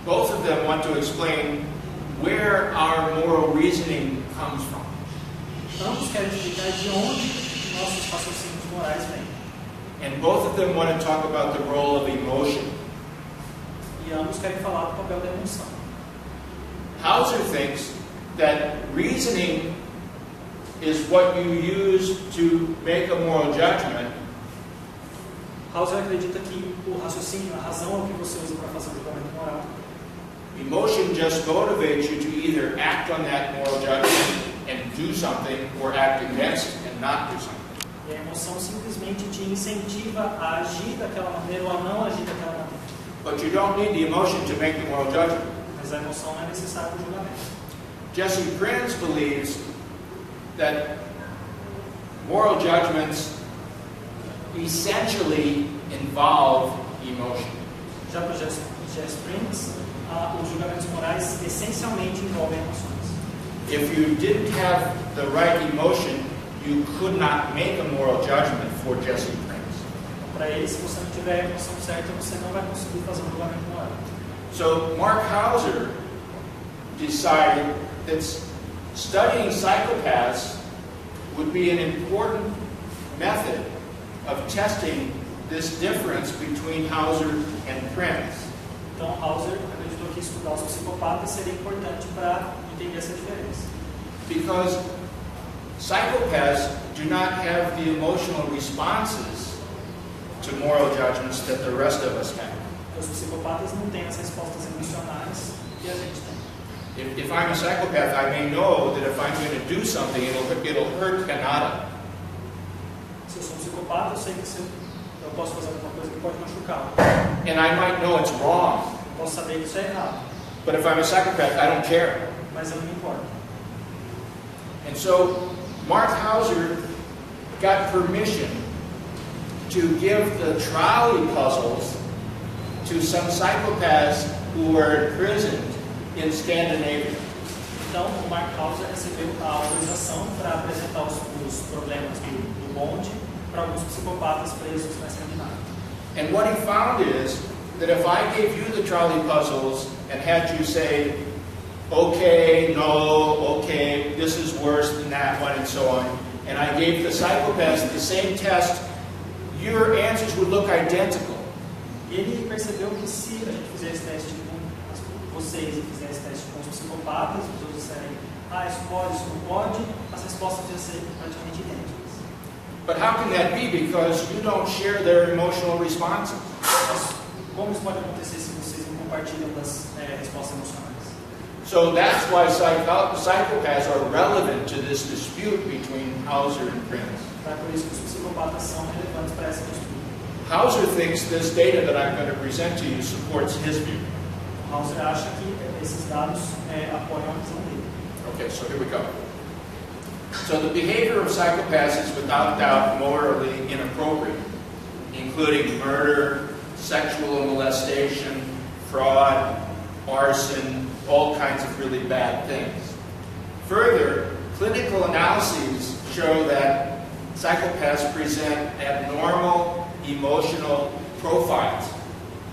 both of them want to explain where our moral reasoning comes from. Ambos querem explicar de onde nossos raciocínios morais vêm. And both of them want to talk about the role of emotion. E ambos querem falar do papel da emoção. Hauser thinks that reasoning is what you use to make a moral judgment. Hauser acredita que o raciocínio, a razão é o que você usa para fazer o julgamento moral. Emotion just motivates you to either act on that moral judgment and do something, or act against it and not do something. E a emoção simplesmente te incentiva a agir daquela maneira ou a não agir daquela maneira. But you don't need the emotion to make the moral judgment. Mas a emoção não é necessária para o julgamento. Jesse Prince believes that moral judgments essentially involve emotion. Já para Jesse Prince, os julgamentos morais essencialmente envolvem emoções. If you didn't have the right emotion, you could not make a moral judgment for Jesse Prince. Para ele, se você não tiver a emoção certa, você não vai conseguir fazer um julgamento moral. So Mark Hauser decided that studying psychopaths would be an important method of testing this difference between Hauser and Prince. Então, Hauser acreditou que estudar os psicopatas seria importante para entender essa diferença. Because psychopaths do not have the emotional responses to moral judgments that the rest of us have. Os psicopatas não têm as respostas emocionais que a gente tem. If I'm a psychopath, I may know that if I'm going to do something, it'll hurt Kanata. Se eu sou psicopata, eu sei que eu posso fazer alguma coisa que pode machucá-lo. And I might know it's wrong. Eu posso saber que isso é errado. But if I'm a psychopath, I don't care. Mas eu não me importo. And so Mark Hauser got permission to give the trolley puzzles to some psychopaths who were imprisoned in Scandinavia. Então, o Mark Hauser recebeu a autorização para apresentar os problemas do bonde para alguns psicopatas presos na Escandinávia. And what he found is that if I gave you the trolley puzzles and had you say, okay, no, okay, this is worse than that one, and so on, and I gave the psychopaths the same test, your answers would look identical. E ele percebeu que se a gente fizer esse teste com vocês e fizer esse teste com os psicopatas, os outros disserem, isso pode, isso não pode, as respostas iam ser praticamente idênticas. But how can that be? Because you don't share their emotional responses. Mas como isso pode acontecer se vocês não compartilham das respostas emocionais? So that's why psychopaths are relevant to this dispute between Hauser and Prince. É por isso que os psicopatas são relevantes para essa disputa. Hauser thinks this data that I'm going to present to you supports his view. Hauser acha que esses dados apoiam a visão dele. Okay, so here we go. So the behavior of psychopaths is without doubt morally inappropriate, including murder, sexual molestation, fraud, arson, all kinds of really bad things. Further, clinical analyses show that psychopaths present abnormal emotional profiles,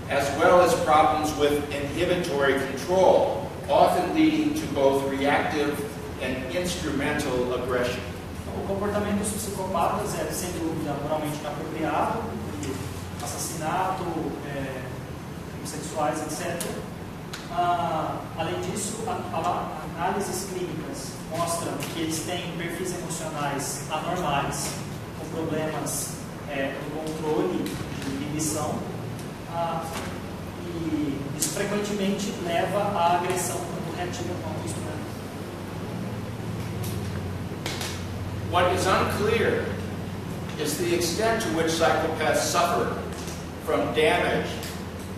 as well as problems with inhibitory control, often leading to both reactive and instrumental aggression. O comportamento dos psicopatas é, sem dúvida, moralmente inapropriado, assassinato, homossexuais, etc. Além disso, análises clínicas mostram que eles têm perfis emocionais anormais, com problemas no controle de inibição, e isso frequentemente leva à agressão tanto reativa quanto instrumental. What is unclear is the extent to which psychopaths suffer from damage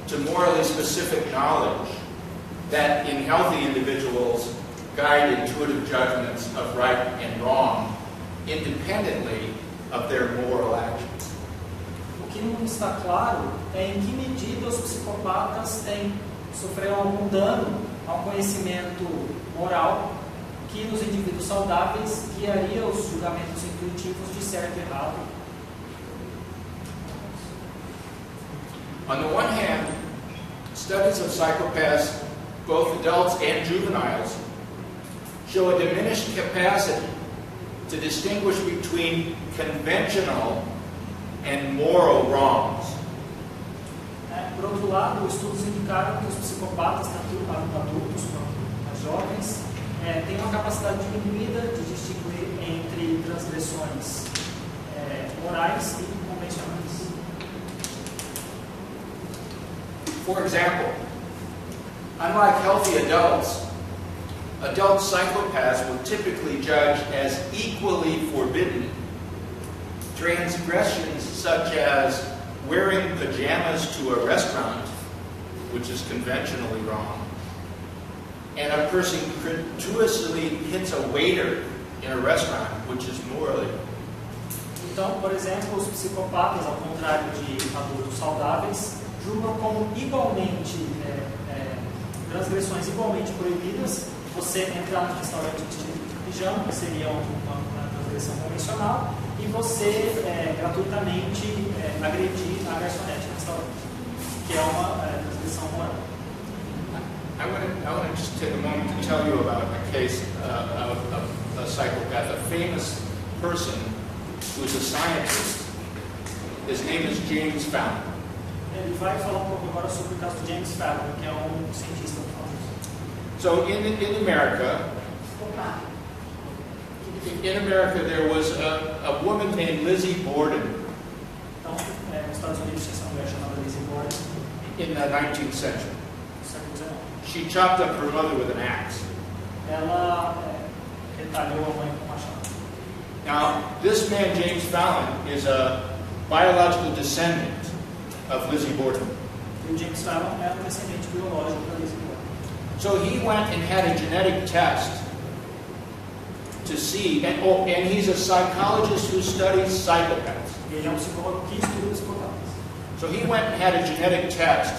to morally specific knowledge that in healthy individuals guide intuitive judgments of right and wrong independently of their moral actions. O que não está claro é em que medida os psicopatas sofreram algum dano ao conhecimento moral que nos indivíduos saudáveis guiaria os julgamentos intuitivos de certo e errado. On the one hand, studies of psychopaths, both adults and juveniles, show a diminished capacity to distinguish between conventional and moral wrongs. Por outro lado, estudos indicaram que os psicopatas, tanto adultos quanto jovens, têm uma capacidade diminuída de distinguir entre transgressões morais e convencionais. For example, unlike healthy adults, adult psychopaths would typically judge as equally forbidden transgressions such as wearing pajamas to a restaurant, which is conventionally wrong, and a person gratuitously hits a waiter in a restaurant, which is morally wrong. Então, por exemplo, os psicopatas, ao contrário de adultos saudáveis, julgam como igualmente, transgressões igualmente proibidas, você entrar no restaurante vestido de pijama, que seria uma transgressão convencional, e você gratuitamente agredir a garçonete no restaurante, que é uma transgressão moral. I want to just take a moment to tell you about a case of a psychopath, a famous person who's a scientist. His name is James Fallon. Ele vai falar um pouco agora sobre o caso de James Fallon, que é cientista famoso. So in America, there was a woman named Lizzie Borden. Então, nos Estados Unidos tinha essa mulher chamada Lizzie Borden. In the 19th century. Século XIX. She chopped up her mother with an axe. Ela retalhou a mãe com uma machado. Now, this man, James Fallon, is a biological descendant of Lizzie Borden. E o James Fallon é descendente biológico da Lizzie Borden. So he went and had a genetic test to see, and he's a psychologist who studies psychopaths. Ele é psicólogo que estuda psicopatas. So he went and had a genetic test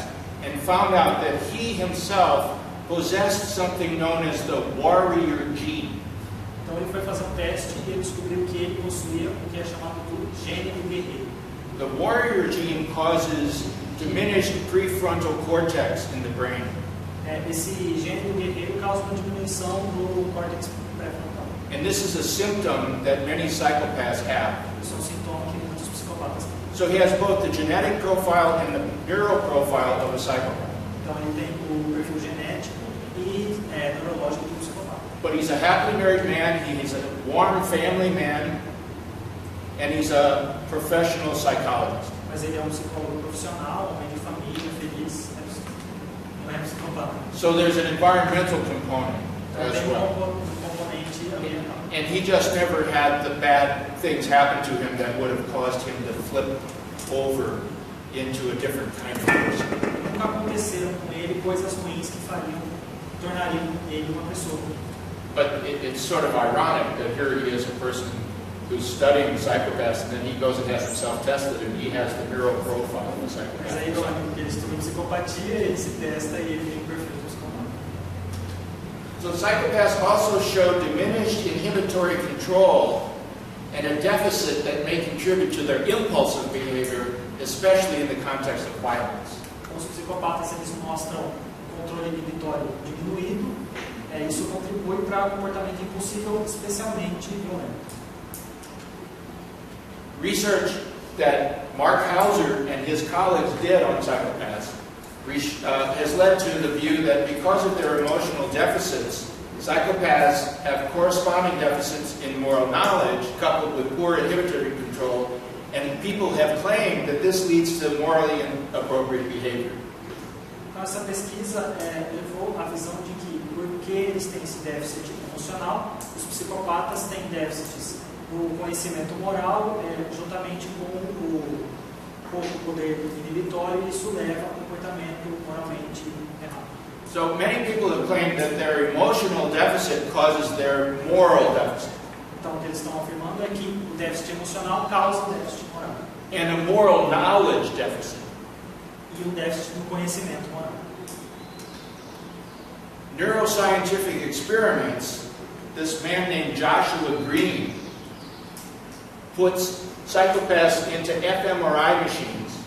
and found out that he himself possessed something known as the warrior gene. Então ele foi fazer teste e ele descobriu que ele possuía o que é chamado do gene do guerreiro. The warrior gene causes diminished prefrontal cortex in the brain. Esse gene do guerreiro causa uma diminuição do córtex pré-frontal. And this is a symptom that many psychopaths have. Isso é sintoma que muitos psicopatas têm. So he has both the genetic profile and the neural profile of a psychopath. Então ele tem o perfil genético e neurológico do psicopata. But he's a happily married man, he's a warm family man, and he's a professional psychologist. Mas ele é psicólogo profissional, homem de família, feliz, não é psicopata. So there's an environmental component as Tem well. componente ambiental. And he just never had the bad things happen to him that would have caused him to flip over into a different kind of person. Nunca aconteceram com ele coisas ruins que tornariam ele uma pessoa. But it's sort of ironic that here he is, a person who's studying psychopaths, and then he goes and has himself tested, and he has the neural profile of a psychopath. Mas aí, porque ele estuda psicopatia, ele se testa e ele tem o perfil do psicopata. So psychopaths also show diminished inhibitory control and a deficit that may contribute to their impulsive behavior, especially in the context of violence. Os psicopatas eles mostram controle inibitório diminuído, isso contribui para o comportamento impulsivo, especialmente violento. Research that Mark Hauser and his colleagues did on psychopaths has led to the view that because of their emotional deficits, psychopaths have corresponding deficits in moral knowledge coupled with poor inhibitory control, and people have claimed that this leads to morally inappropriate behavior. Então, essa pesquisa levou à visão de que, porque eles têm esse déficit emocional, os psicopatas têm déficits no conhecimento moral, juntamente com o poder inibitório, e isso leva a um comportamento moralmente errado. So many people have claimed that their emotional deficit causes their moral deficit. Então, o que eles estão afirmando é que o déficit emocional causa o déficit moral. And a moral knowledge deficit. E um déficit no conhecimento moral. Neuroscientific experiments, this man named Joshua Green puts psychopaths into fMRI machines,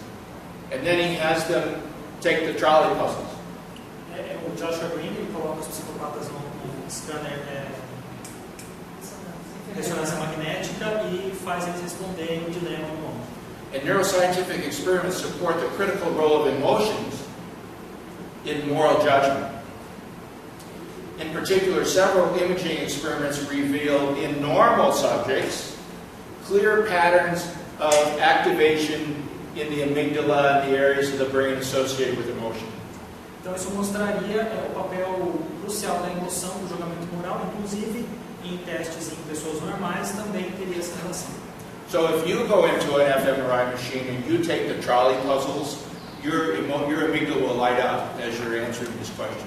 and then he has them take the trolley puzzles. O Joshua Green ele coloca os psicopatas no scanner ressonância magnética e faz eles responderem o dilema no mundo. And neuroscientific experiments support the critical role of emotions in moral judgment. In particular, several imaging experiments revealed in normal subjects clear patterns of activation in the amygdala and the areas of the brain associated with emotion. Então isso mostraria o papel crucial da emoção, do julgamento moral, inclusive em testes em pessoas normais também teria essa relação. So if you go into an fMRI machine and you take the trolley puzzles, your amygdala will light up as you're answering these questions.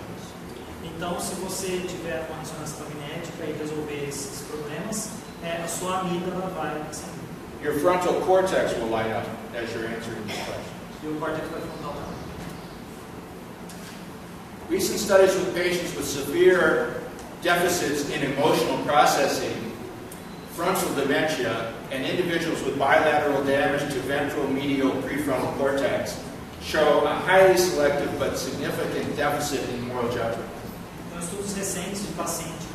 Então, se você tiver uma ressonância magnética e resolver esses problemas, a sua amígdala vai acender. Your frontal cortex will light up as you're answering these questions. E o córtex vai frontal também. Recent studies with patients with severe deficits in emotional processing, frontal dementia, and individuals with bilateral damage to ventral medial prefrontal cortex show a highly selective but significant deficit in moral judgment. Então, estudos recentes de pacientes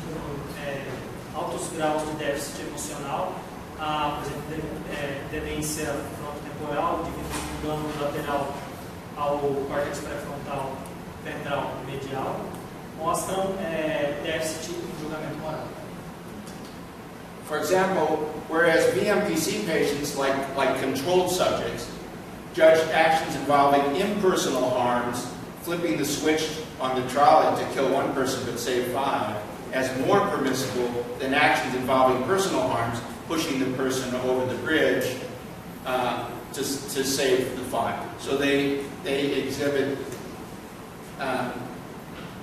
com altos graus de déficit emocional, por exemplo, demência frontotemporal, devido a um dano lateral ao córtex pré-frontal, ventral e medial, mostram déficit em julgamento moral. For example, whereas VMPC patients, like controlled subjects, judged actions involving impersonal harms, flipping the switch on the trolley to kill one person but save 5, as more permissible than actions involving personal harms, pushing the person over the bridge to save the 5. So they exhibit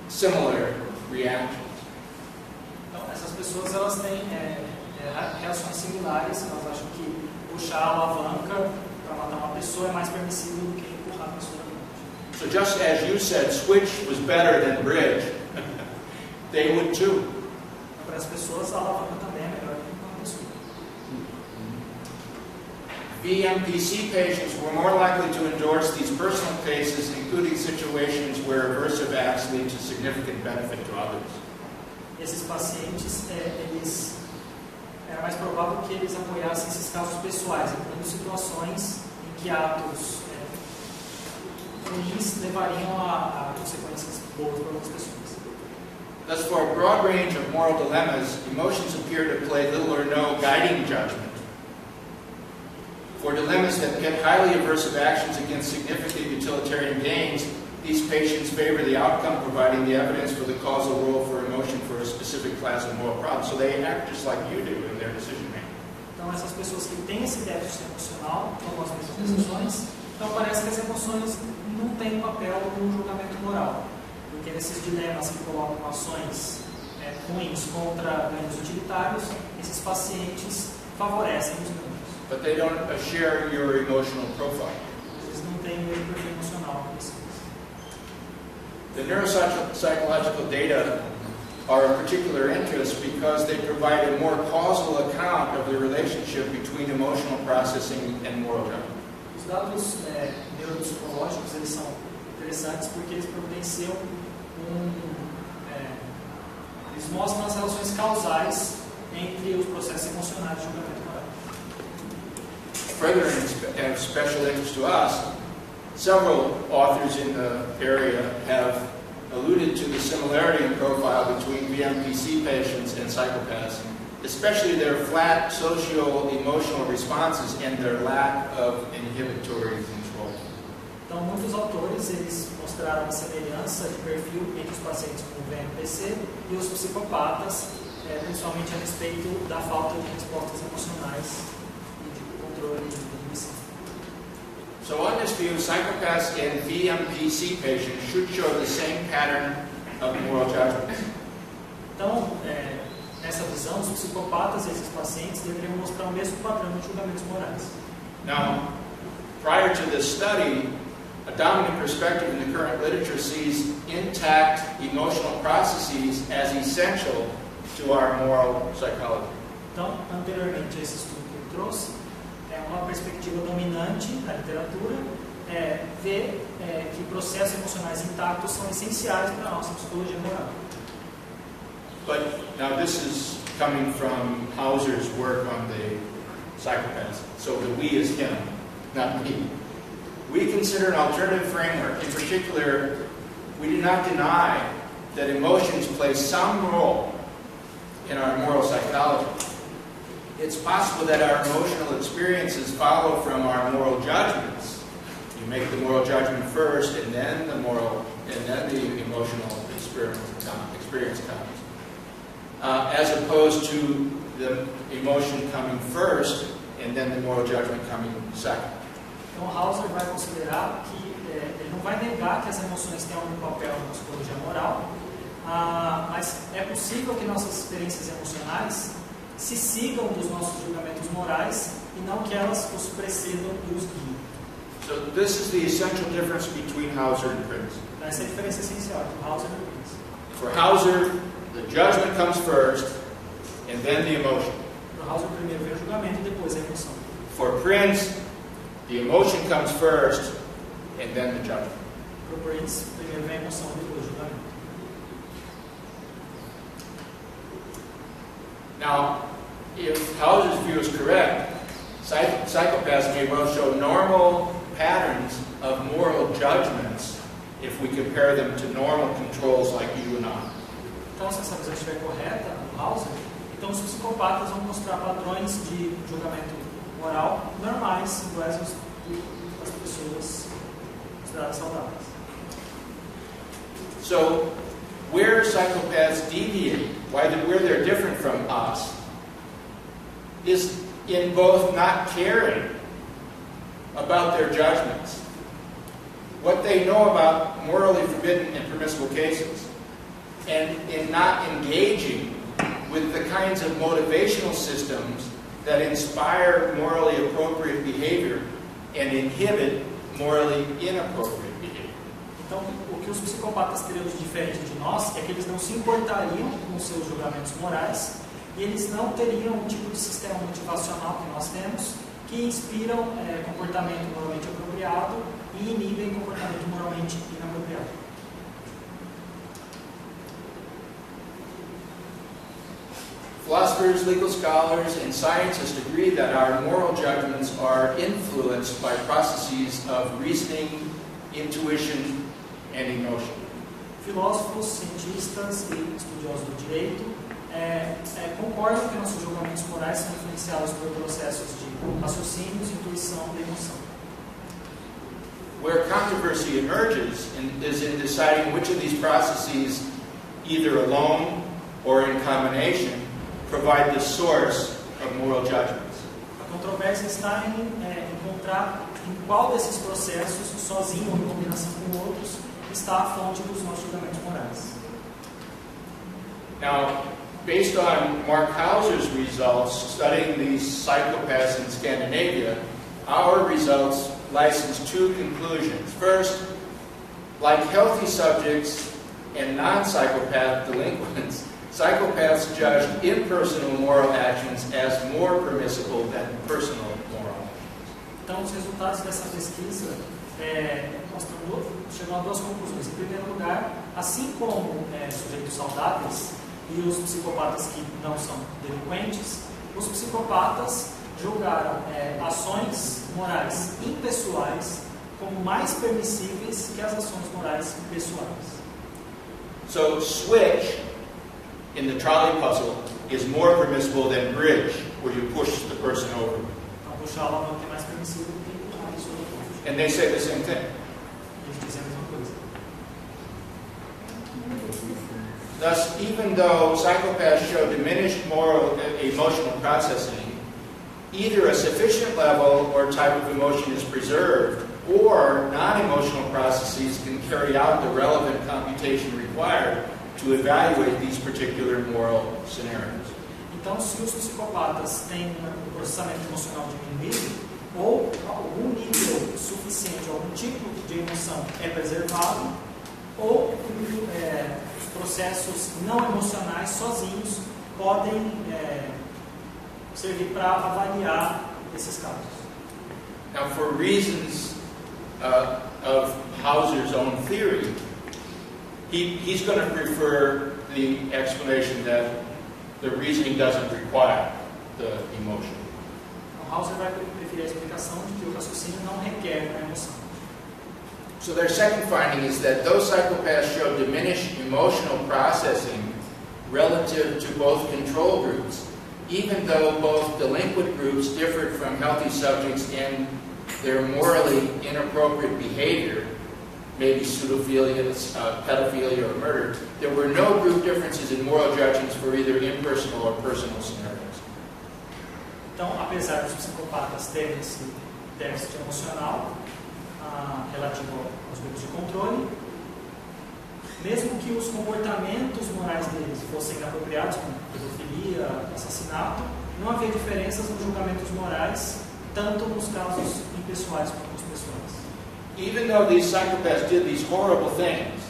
similar reactions. Então, essas pessoas elas têm reações similares. Elas acham que puxar a alavanca para matar uma pessoa é mais permissível do que empurrar a pessoa. So just as you said, switch was better than bridge, they would too. Para as pessoas, a alavanca também é melhor que uma pessoa. VMPC patients were more likely to endorse these personal cases, including situations where aversive acts lead to significant benefit to others. Esses pacientes, era mais provável que eles apoiassem esses casos pessoais, incluindo situações em que atos ruins levariam a consequências boas para outras pessoas. Thus, for a broad range of moral dilemmas, emotions appear to play little or no guiding judgment. For dilemmas that pit highly aversive actions against significant utilitarian gains, these patients favor the outcome, providing the evidence for the causal role for emotion for a specific class of moral problems. So they act just like you do in their decision making. Então, essas pessoas que têm esse déficit emocional tomam as mesmas decisões. Então, parece que as emoções não têm papel no julgamento moral. Porque nesses dilemas que colocam ações ruins contra ganhos utilitários, esses pacientes favorecem os ganhos. But they don't share your emotional profile. Eles não têm o mesmo perfil emocional que vocês. The neuropsychological data are of particular interest because they provide a more causal account of the relationship between emotional processing and moral judgment. Os dados neuropsicológicos eles são interessantes porque eles providenciam eles mostram as relações causais entre os processos emocionais de julgamento moral. Further, and of special interest to us, several authors in the area have alluded to the similarity in profile between VMPC patients and psychopaths, especially their flat socio-emotional responses and their lack of inhibitory control. Então, muitos autores eles mostraram a semelhança de perfil entre os pacientes com VMPC e os psicopatas, principalmente a respeito da falta de respostas emocionais e de controle de inibição. So on this view, psychopaths and VMPC patients should show the same pattern of moral judgment. Então, nessa visão, os psicopatas e esses pacientes deveriam mostrar o mesmo padrão de julgamentos morais. Now, prior to this study, a dominant perspective in the current literature sees intact emotional processes as essential to our moral psychology. Então, anteriormente a esse estudo que eu trouxe, uma perspectiva dominante da literatura vê que processos emocionais intactos são essenciais para a nossa psicologia moral. But now this is coming from Hauser's work on the psychopaths. So the we is him, not me. We consider an alternative framework. In particular, we do not deny that emotions play some role in our moral psychology. It's possible that our emotional experiences follow from our moral judgments. You make the moral judgment first, and then the emotional experience comes. As opposed to the emotion coming first, and then the moral judgment coming second. Então, Hauser vai considerar que ele não vai negar que as emoções têm um papel na psicologia moral, mas é possível que nossas experiências emocionais se sigam dos nossos julgamentos morais e não que elas os precedam e os guiem. So this is the essential difference between Hauser and Prince. Essa é a diferença essencial entre Hauser e Prince. For Hauser, the judgment comes first, and then the emotion. Para Hauser, primeiro vem o julgamento e depois a emoção. For Prince, the emotion comes first, and then the judgment. Para o Prince, primeiro vem a emoção e depois o julgamento. Now, if Hauser's view is correct, psychopaths may well show normal patterns of moral judgments if we compare them to normal controls like you and I. Então, se essa visão estiver correta, no Hauser, então os psicopatas vão mostrar padrões de julgamento moral normais, iguais às pessoas consideradas saudáveis. So, where psychopaths deviate, where they're different from us, is in both not caring about their judgments, what they know about morally forbidden and permissible cases, and in not engaging with the kinds of motivational systems that inspire morally appropriate behavior and inhibit morally inappropriate behavior. Então, o que os psicopatas teriam de diferente de nós é que eles não se importariam com seus julgamentos morais e eles não teriam o tipo de sistema motivacional que nós temos que inspiram comportamento moralmente apropriado e inibem comportamento moralmente inapropriado. Philosophers, legal scholars, and scientists agree that our moral judgments are influenced by processes of reasoning, intuition, and emotion. Filósofos, cientistas e estudiosos do direito concordam que nossos julgamentos morais são influenciados por processos de raciocínios, intuição e emoção. Where controversy emerges is in deciding which of these processes, either alone or in combination, provide the source of moral judgments. A controvérsia está em encontrar em qual desses processos, sozinho ou em combinação com outros, está a fonte dos nossos julgamentos morais. Now, based on Mark Hauser's results studying these psychopaths in Scandinavia, our results license two conclusions. First, like healthy subjects and non-psychopath delinquents, psychopaths judge impersonal moral actions as more permissible than personal moral actions. Então, os resultados dessa pesquisa chegam a duas conclusões. Em primeiro lugar, assim como sujeitos saudáveis e os psicopatas que não são delinquentes, os psicopatas julgaram ações morais impessoais como mais permissíveis que as ações morais pessoais. So, switch in the trolley puzzle is more permissible than bridge, where you push the person over. Então, puxar a alavanca é mais permissível do que empurrar a pessoa do ponto. And they say the same thing. Eles dizem a mesma coisa. Thus, even though psychopaths show diminished emotional processing, either a sufficient level or type of emotion is preserved, or non-emotional processes can carry out the relevant computation required to evaluate these particular moral scenarios. Então, se os psicopatas têm um processamento emocional diminuído, ou algum nível suficiente, algum tipo de emoção é preservado, ou os processos não emocionais sozinhos podem servir para avaliar esses casos. Now, for reasons of Hauser's own theory, he's going to prefer the explanation that the reasoning doesn't require the emotion. Então, Hauser vai preferir a explicação de que o raciocínio não requer a emoção. So their second finding is that those psychopaths show diminished emotional processing relative to both control groups, even though both delinquent groups differed from healthy subjects in their morally inappropriate behavior, maybe pseudophilia, pedophilia, or murder. There were no group differences in moral judgments for either impersonal or personal scenarios. Então, apesar dos psicopatas terem esse déficit emocional relativo aos grupos de controle, mesmo que os comportamentos morais deles fossem inapropriados, como pedofilia, assassinato, não havia diferenças nos julgamentos morais, tanto nos casos impessoais como nos pessoais. Even though these psychopaths did these horrible things,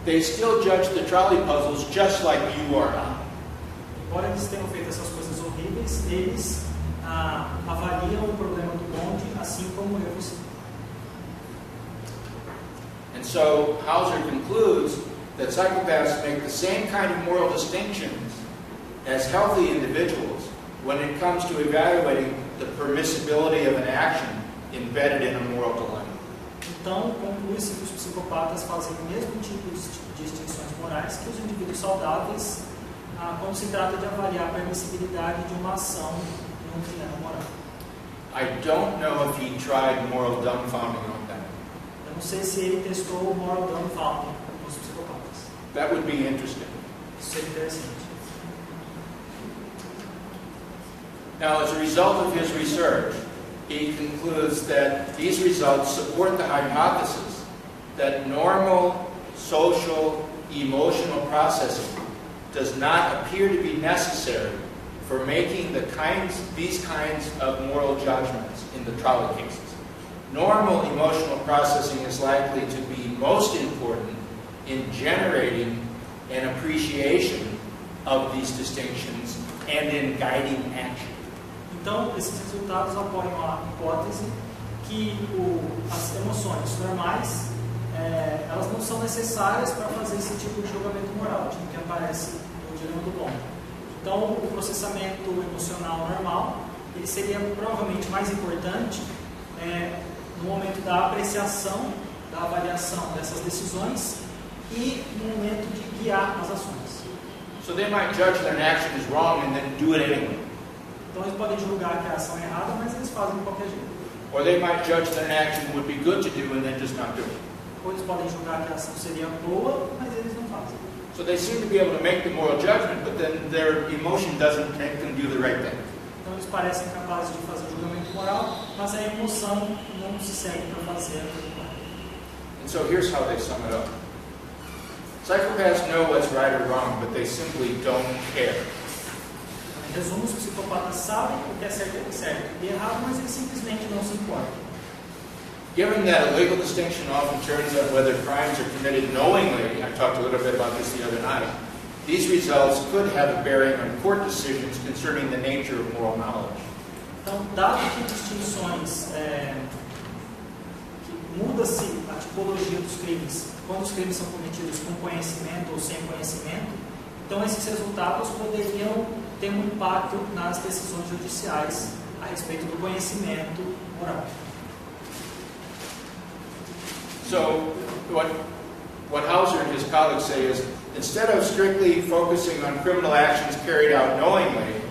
they still judged the trolley puzzles just like you are. Embora eles tenham feito essas coisas horríveis, eles avaliam o problema do bonde assim como eu e você. And so Hauser concludes that psychopaths make the same kind of moral distinctions as healthy individuals when it comes to evaluating the permissibility of an action embedded in a moral dilemma. Então, conclui-se que os psicopatas fazem o mesmo tipo de distinções morais que os indivíduos saudáveis quando se trata de avaliar a permissibilidade de uma ação em um dilema moral. I don't know if he tried moral dumbfounding on them. Eu não sei se ele testou o moral dumbfounding nos psicopatas. That would be interesting. Isso é interessante. Now, as a result of his research, he concludes that these results support the hypothesis that normal social emotional processing does not appear to be necessary for making these kinds of moral judgments in the trolley cases. Normal emotional processing is likely to be most important in generating an appreciation of these distinctions and in guiding action. Então, esses resultados apoiam a hipótese que as emoções normais elas não são necessárias para fazer esse tipo de julgamento moral, tipo que aparece no dilema do bonde. Então, o processamento emocional normal ele seria provavelmente mais importante no momento da apreciação, da avaliação dessas decisões e no momento de guiar as ações. So they might judge that an action is wrong and then do it anyway. Então eles podem julgar que a ação é errada, mas eles fazem de qualquer jeito. Or they might judge that an action would be good to do and then just not do it. Ou eles podem julgar que a ação seria boa, mas eles não fazem. So they seem to be able to make the moral judgment, but then their emotion doesn't make them do the right thing. Então eles parecem capazes de fazer o julgamento moral, mas a emoção não se segue para fazer a coisa correta. And so here's how they sum it up. Psychopaths know what's right or wrong, but they simply don't care. Em resumo, os psicopatas sabem o que é certo e errado, mas eles simplesmente não se importam. Given that a legal distinction often turns on whether crimes are committed knowingly, I talked a little bit about this the other night, these results could have a bearing on court decisions concerning the nature of moral knowledge. Então, dado que distinções, que muda-se a tipologia dos crimes, quando os crimes são cometidos com conhecimento ou sem conhecimento, então esses resultados poderiam ter um impacto nas decisões judiciais a respeito do conhecimento moral. So, what Hauser and his colleagues say is, instead of strictly focusing on criminal actions carried out knowingly,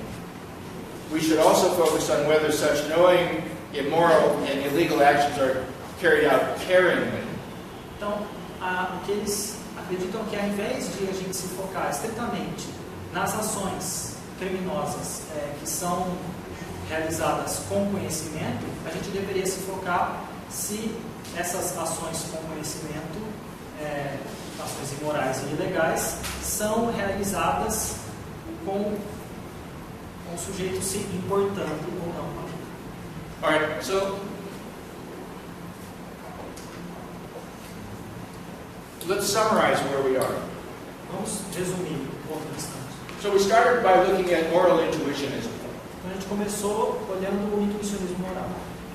we should also focus on whether such knowing, immoral, and illegal actions are carried out caringly. Então, o que eles acreditam que ao invés de a gente se focar estritamente nas ações criminosas que são realizadas com conhecimento, a gente deveria se focar se essas ações com conhecimento, ações imorais e ilegais, são realizadas com o sujeito se importando ou não. Alright, so let's summarize where we are. Vamos resumir um pouco distante. So we started by looking at moral intuitionism. Então a gente começou olhando o intuicionismo moral.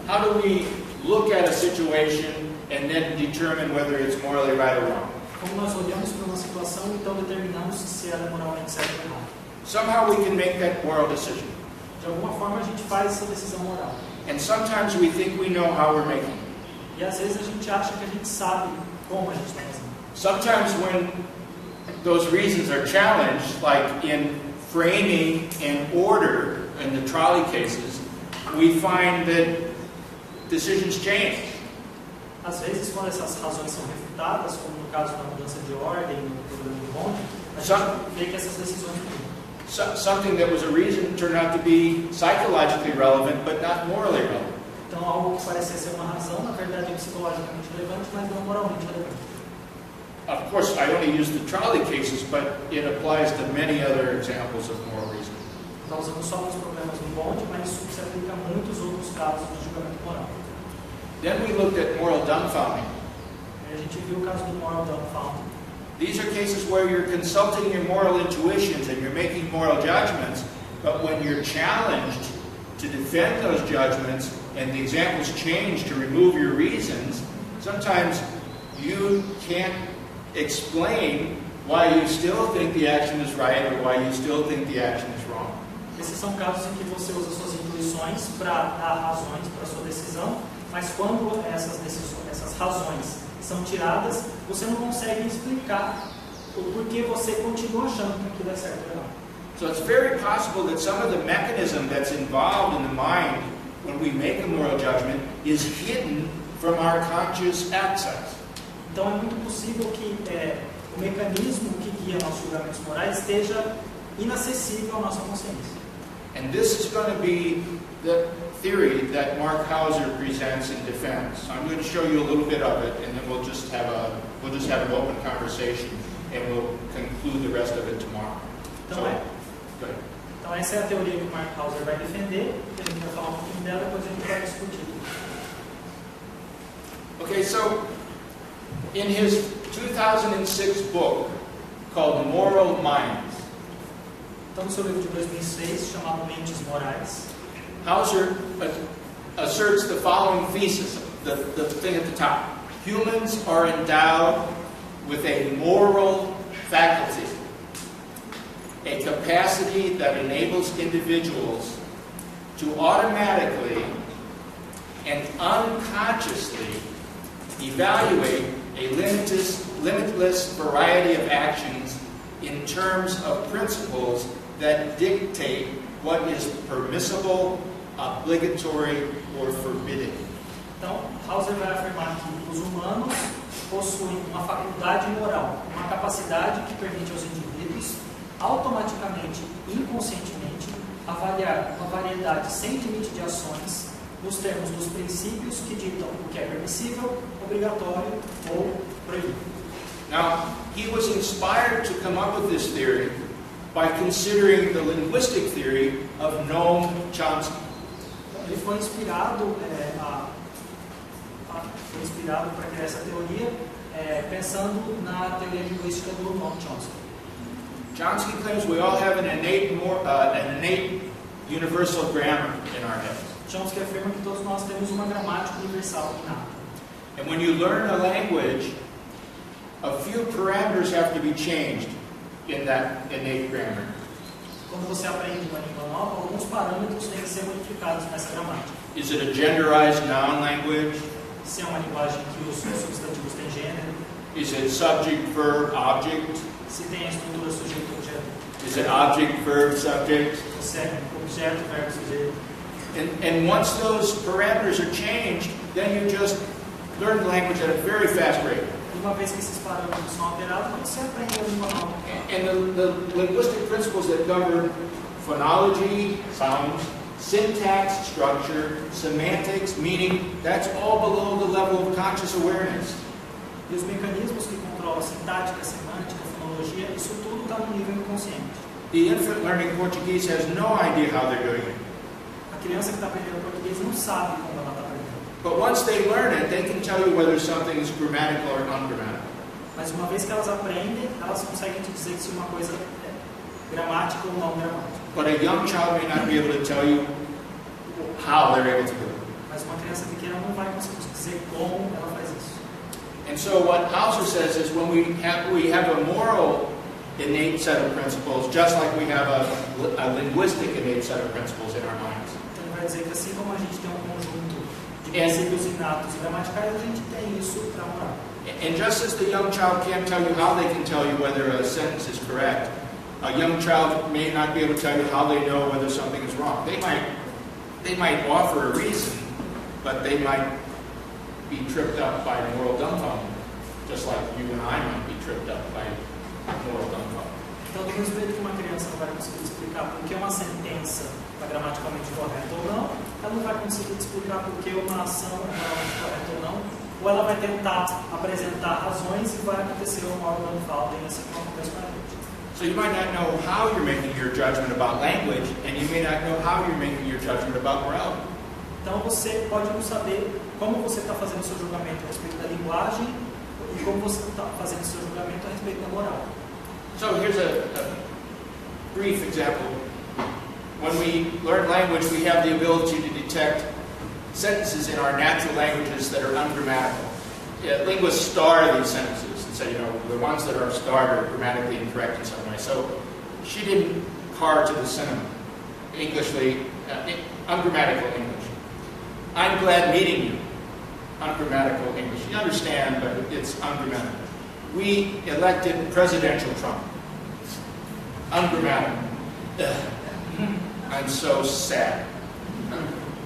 How do we look at a situation and then determine whether it's morally right or wrong? Como nós olhamos para uma situação, então determinamos se ela é moralmente certa ou errada. Somehow we can make that moral decision. De alguma forma a gente faz essa decisão moral. And sometimes we think we know how we're making it. E às vezes a gente acha que a gente sabe como a gente está fazendo. Sometimes when those reasons are challenged, like in framing and order in the trolley cases, we find that decisions change. Às vezes, quando essas razões são refutadas, como no caso da mudança de ordem no programa do bonde, a gente vê que essas decisões mudam. Something that was a reason turned out to be psychologically relevant, but not morally relevant. Então, algo que parecia ser uma razão, na verdade é psicologicamente relevante, mas não moralmente relevante. Of course, I only use the trolley cases, but it applies to many other examples of moral reasoning. Então, usamos só nos problemas do bonde, mas isso se aplica a muitos outros casos de julgamento moral. Then we looked at moral dumbfounding. A gente viu o caso do moral dumbfounding. These are cases where you're consulting your moral intuitions and you're making moral judgments, but when you're challenged to defend those judgments and the examples change to remove your reasons, sometimes you can't explain why you still think the action is right or why you still think the action is wrong. Esses são casos em que você usa suas intuições para dar razões para sua decisão, mas quando essas razões são tiradas, você não consegue explicar o porquê você continua achando que aquilo é certo ou errado. So it's very possible that some of the mechanism that's involved in the mind when we make a moral judgment is hidden from our conscious access. Então é muito possível que o mecanismo que guia nossos julgamentos morais esteja inacessível à nossa consciência. And this is going to be the theory that Mark Hauser presents in defense. I'm going to show you a little bit of it, and then we'll just have an open conversation, and we'll conclude the rest of it tomorrow. Então, go ahead. Então essa é a teoria que o Mark Hauser vai defender, a gente vai falar um pouquinho dela, depois a gente vai discutir. Okay, so in his 2006 book called Moral Minds, então no seu livro de 2006 chamado Mentes Morais, Hauser asserts the following thesis, the thing at the top. Humans are endowed with a moral faculty, a capacity that enables individuals to automatically and unconsciously evaluate a limitless variety of actions in terms of principles that dictate what is permissible, obligatory, or forbidden. Então, Hauser vai afirmar que os humanos possuem uma faculdade moral, uma capacidade que permite aos indivíduos automaticamente e inconscientemente avaliar uma variedade sem limite de ações nos termos dos princípios que ditam o que é permissível, obrigatório ou proibido. Now, he was inspired to come up with this theory by considering the linguistic theory of Noam Chomsky. Ele foi inspirado para criar essa teoria, pensando na teoria linguística do Noam Chomsky. Chomsky claims we all have an innate universal grammar in our heads. Chomsky afirma que todos nós temos uma gramática universal inata. And when you learn a language, a few parameters have to be changed in that innate grammar. Quando você aprende uma língua nova, alguns parâmetros têm que ser modificados nessa gramática. Is it a genderized noun language? Se é uma linguagem que os substantivos têm gênero. Is it subject, verb, object? Se tem a estrutura sujeito-objeto. Is it object, verb, subject? Se é objeto, verbo, sujeito. And once those parameters are changed, then you just learn the language at a very fast rate. E uma vez que esses parâmetros são alterados, você aprende a língua nova. And the linguistic principles that govern phonology, sounds, syntax, structure, semantics, meaning, that's all below the level of conscious awareness. E os mecanismos que controlam a sintática, semântica, fonologia, isso tudo está no nível inconsciente. The infant learning Portuguese has no idea how they're doing it. A criança que está aprendendo português não sabe como ela está aprendendo. But once they learn it, they can tell you whether something is grammatical or ungrammatical. Mas uma vez que elas aprendem, elas conseguem te dizer se uma coisa é gramática ou não gramática. But a young child may not be able to tell you how they're able to do it. Mas uma criança pequena não vai conseguir te dizer como ela faz isso. And so what Hauser says is when we have a moral innate set of principles, just like we have a linguistic innate set of principles in our minds. Então ele vai dizer que assim como a gente tem um conjunto de princípios inatos e gramaticais, a gente tem isso para a moral. And just as the young child can't tell you how they can tell you whether a sentence is correct, a young child may not be able to tell you how they know whether something is wrong. They might offer a reason, but they might be tripped up by moral dumbfounding, just like you and I might be tripped up by moral dumbfounding. Então, do mesmo jeito que uma criança não vai conseguir explicar por que uma sentença está gramaticalmente correta ou não, ela não vai conseguir explicar por que uma ação é moralmente correta ou não, ou ela vai tentar apresentar razões e vai acontecer uma moral dumbfounding, assim como acontece com a gente. So you might not know how you're making your judgment about language, and you may not know how you're making your judgment about morality. Então você pode não saber como você está fazendo o seu julgamento a respeito da linguagem e como você está fazendo o seu julgamento a respeito da moral. So here's a brief example. When we learn language, we have the ability to detect sentences in our natural languages that are ungrammatical. Linguists star these sentences and say, the ones that are starred are grammatically incorrect in some way. So she didn't car to the cinema. Englishly, ungrammatical English. I'm glad meeting you. Ungrammatical English. You understand, but it's ungrammatical. We elected presidential Trump. Ungrammatical. I'm so sad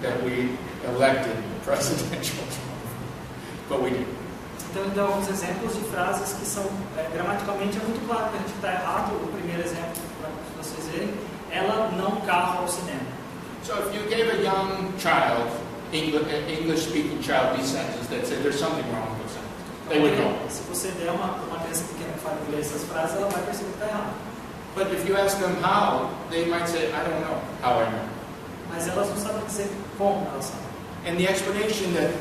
that we elected presidential Trump. But we did. Então, eu dou alguns exemplos de frases que são, gramaticalmente, é muito claro que a gente está errado. O primeiro exemplo, para vocês verem, ela não carro ao cinema. So if you gave a young child, English-speaking child, these sentences that say there's something wrong with those sentences, they would know. Se você der uma criança pequena que fala inglês essas frases, ela vai perceber que está errado. But if you ask them how, they might say, I don't know how I know. Mas elas não sabem dizer como elas sabem. And the explanation that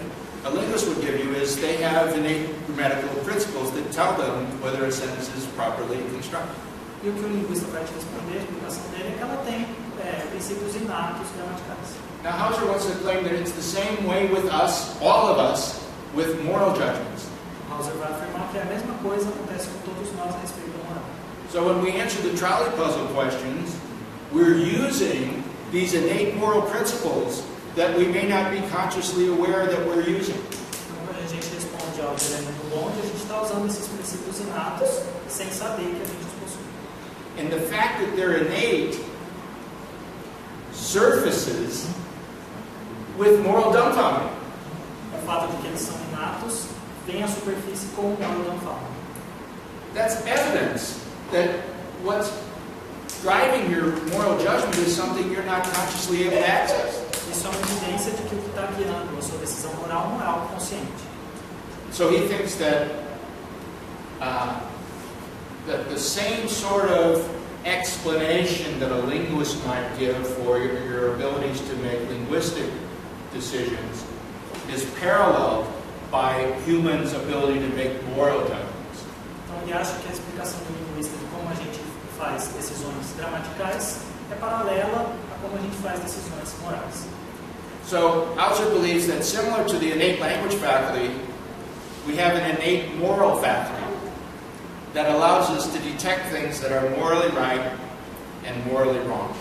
a linguist would give you is they have innate grammatical principles that tell them whether a sentence is properly constructed. E o que o linguista vai te responder, a explicação dele, é que ela tem princípios inatos gramaticais. Now Hauser wants to claim that it's the same way with us, all of us, with moral judgments. Hauser vai afirmar que a mesma coisa acontece com todos nós a respeito da moral. So when we answer the trolley puzzle questions, we're using these innate moral principles that we may not be consciously aware that we're using. Então, quando a gente responde ao dilema do bonde, a gente está usando esses princípios inatos sem saber que a gente os possui. And the fact that they're innate surfaces with moral dumbfounding. O fato de que eles são inatos vem à superfície com o moral dumbfounding. That's evidence that what's driving your moral judgment is something you're not consciously able to access. Isso é uma evidência de que o que está guiando a sua decisão moral não é algo consciente. So he thinks that that the same sort of explanation that a linguist might give for your abilities to make linguistic decisions is paralleled by humans' ability to make moral judgments. Então ele acha que a explicação do linguista de como a gente faz decisões gramaticais é paralela a como a gente faz decisões morais. So Hauser believes that similar to the innate language faculty, we have an innate moral faculty that allows us to detect things that are morally right and morally wrong.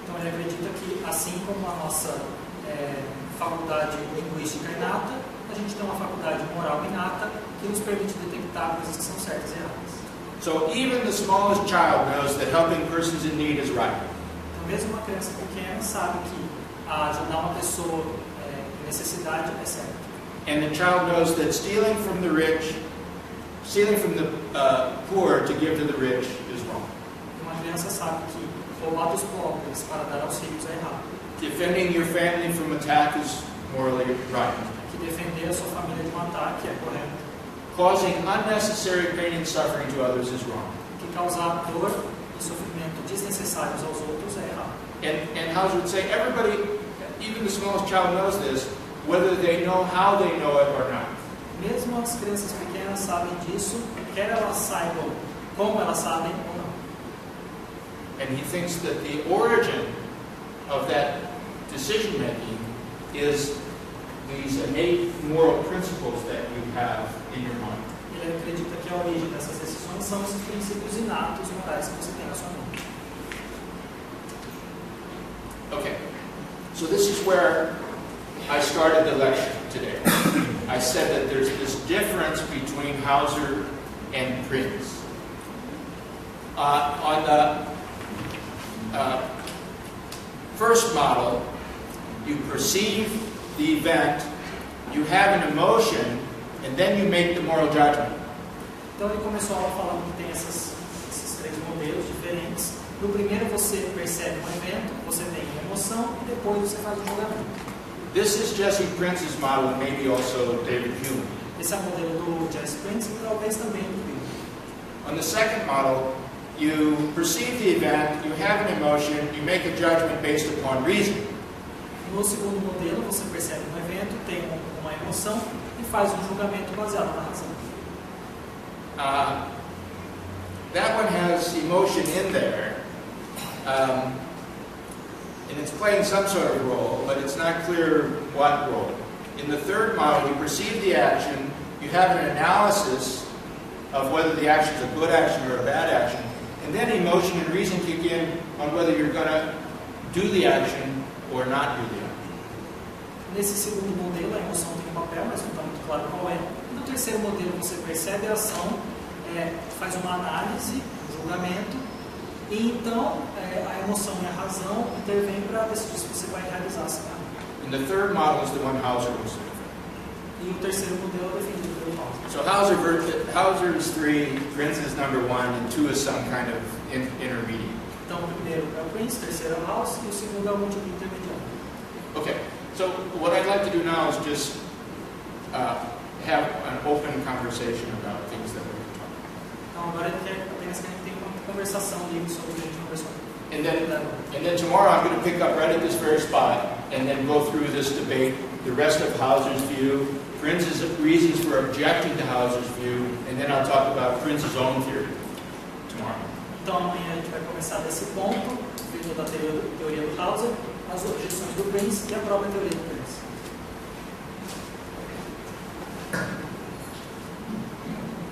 Então ele acredita que, assim como a nossa faculdade linguística inata, a gente tem uma faculdade moral inata que nos permite detectar coisas que são certas e erradas. So even the smallest child knows that helping persons in need is right. Então mesmo uma criança pequena sabe que ajudar uma pessoa em necessidade é certo. And the child knows that stealing from the poor to give to the rich is wrong. Uma criança sabe que roubar dos pobres para dar aos ricos é errado. Defending your family from attack is morally right. Que defender a sua família de um ataque é correto. Causing unnecessary pain and suffering to others is wrong. Que causar dor e sofrimento desnecessários aos outros é errado. And Hauser would say everybody, even the smallest child knows this, whether they know how they know it or not. Mesmo as crianças pequenas sabem disso, quer elas saibam como elas sabem ou não. And he thinks that the origin of that decision making is these innate moral principles that you have in your mind. Ele acredita que a origem dessas decisões são esses princípios inatos morais que você tem na sua mente. Okay, so this is where I started the lecture today. I said that there's this difference between Hauser and Prince. On the first model, you perceive the event, you have an emotion, and then you make the moral judgment. Então ele começou a falar que tem esses três modelos diferentes. No primeiro você percebe um evento, você tem uma emoção e depois você faz um julgamento. This is Jesse Prince's model, and maybe also David Hume. Esse é o modelo do Jesse Prince e talvez também do Hume. On the second model, you perceive the event, you have an emotion, you make a judgment based upon reason. No segundo modelo, você percebe um evento, tem uma emoção e faz um julgamento baseado na razão. That one has emotion in there, and it's playing some sort of role, but it's not clear what role. In the third model, you perceive the action, you have an analysis of whether the action is a good action or a bad action, and then emotion and reason kick in on whether you're going to do the action or not do the action. Nesse segundo modelo, a emoção tem um papel, mas não está muito claro qual é. No terceiro modelo, você percebe a ação, faz uma análise, um julgamento, e então a emoção e a razão intervêm para decidir se você vai realizar a ação. And the third model is the one Hauser was doing. E o terceiro modelo é definido pelo Hauser. So Hauser is 3, Prince is number 1, and 2 is some kind of intermediate. Então, o primeiro é o Prince, o terceiro é o Hauser, e o segundo é o múltiplo intermediário. Okay, so what I'd like to do now is just have an open conversation about things that we're talking about. Então, agora ele quer apenas que a gente tenha uma conversação livre sobre o que a gente conversou. And then tomorrow I'm going to pick up right at this very spot and then go through this debate, the rest of Hauser's view, Prince's reasons for objecting to Hauser's view, and then I'll talk about Prince's own theory tomorrow. Então amanhã a gente vai começar desse ponto, vindo da teoria do Hauser, as objeções do Prince e a própria teoria do Prince.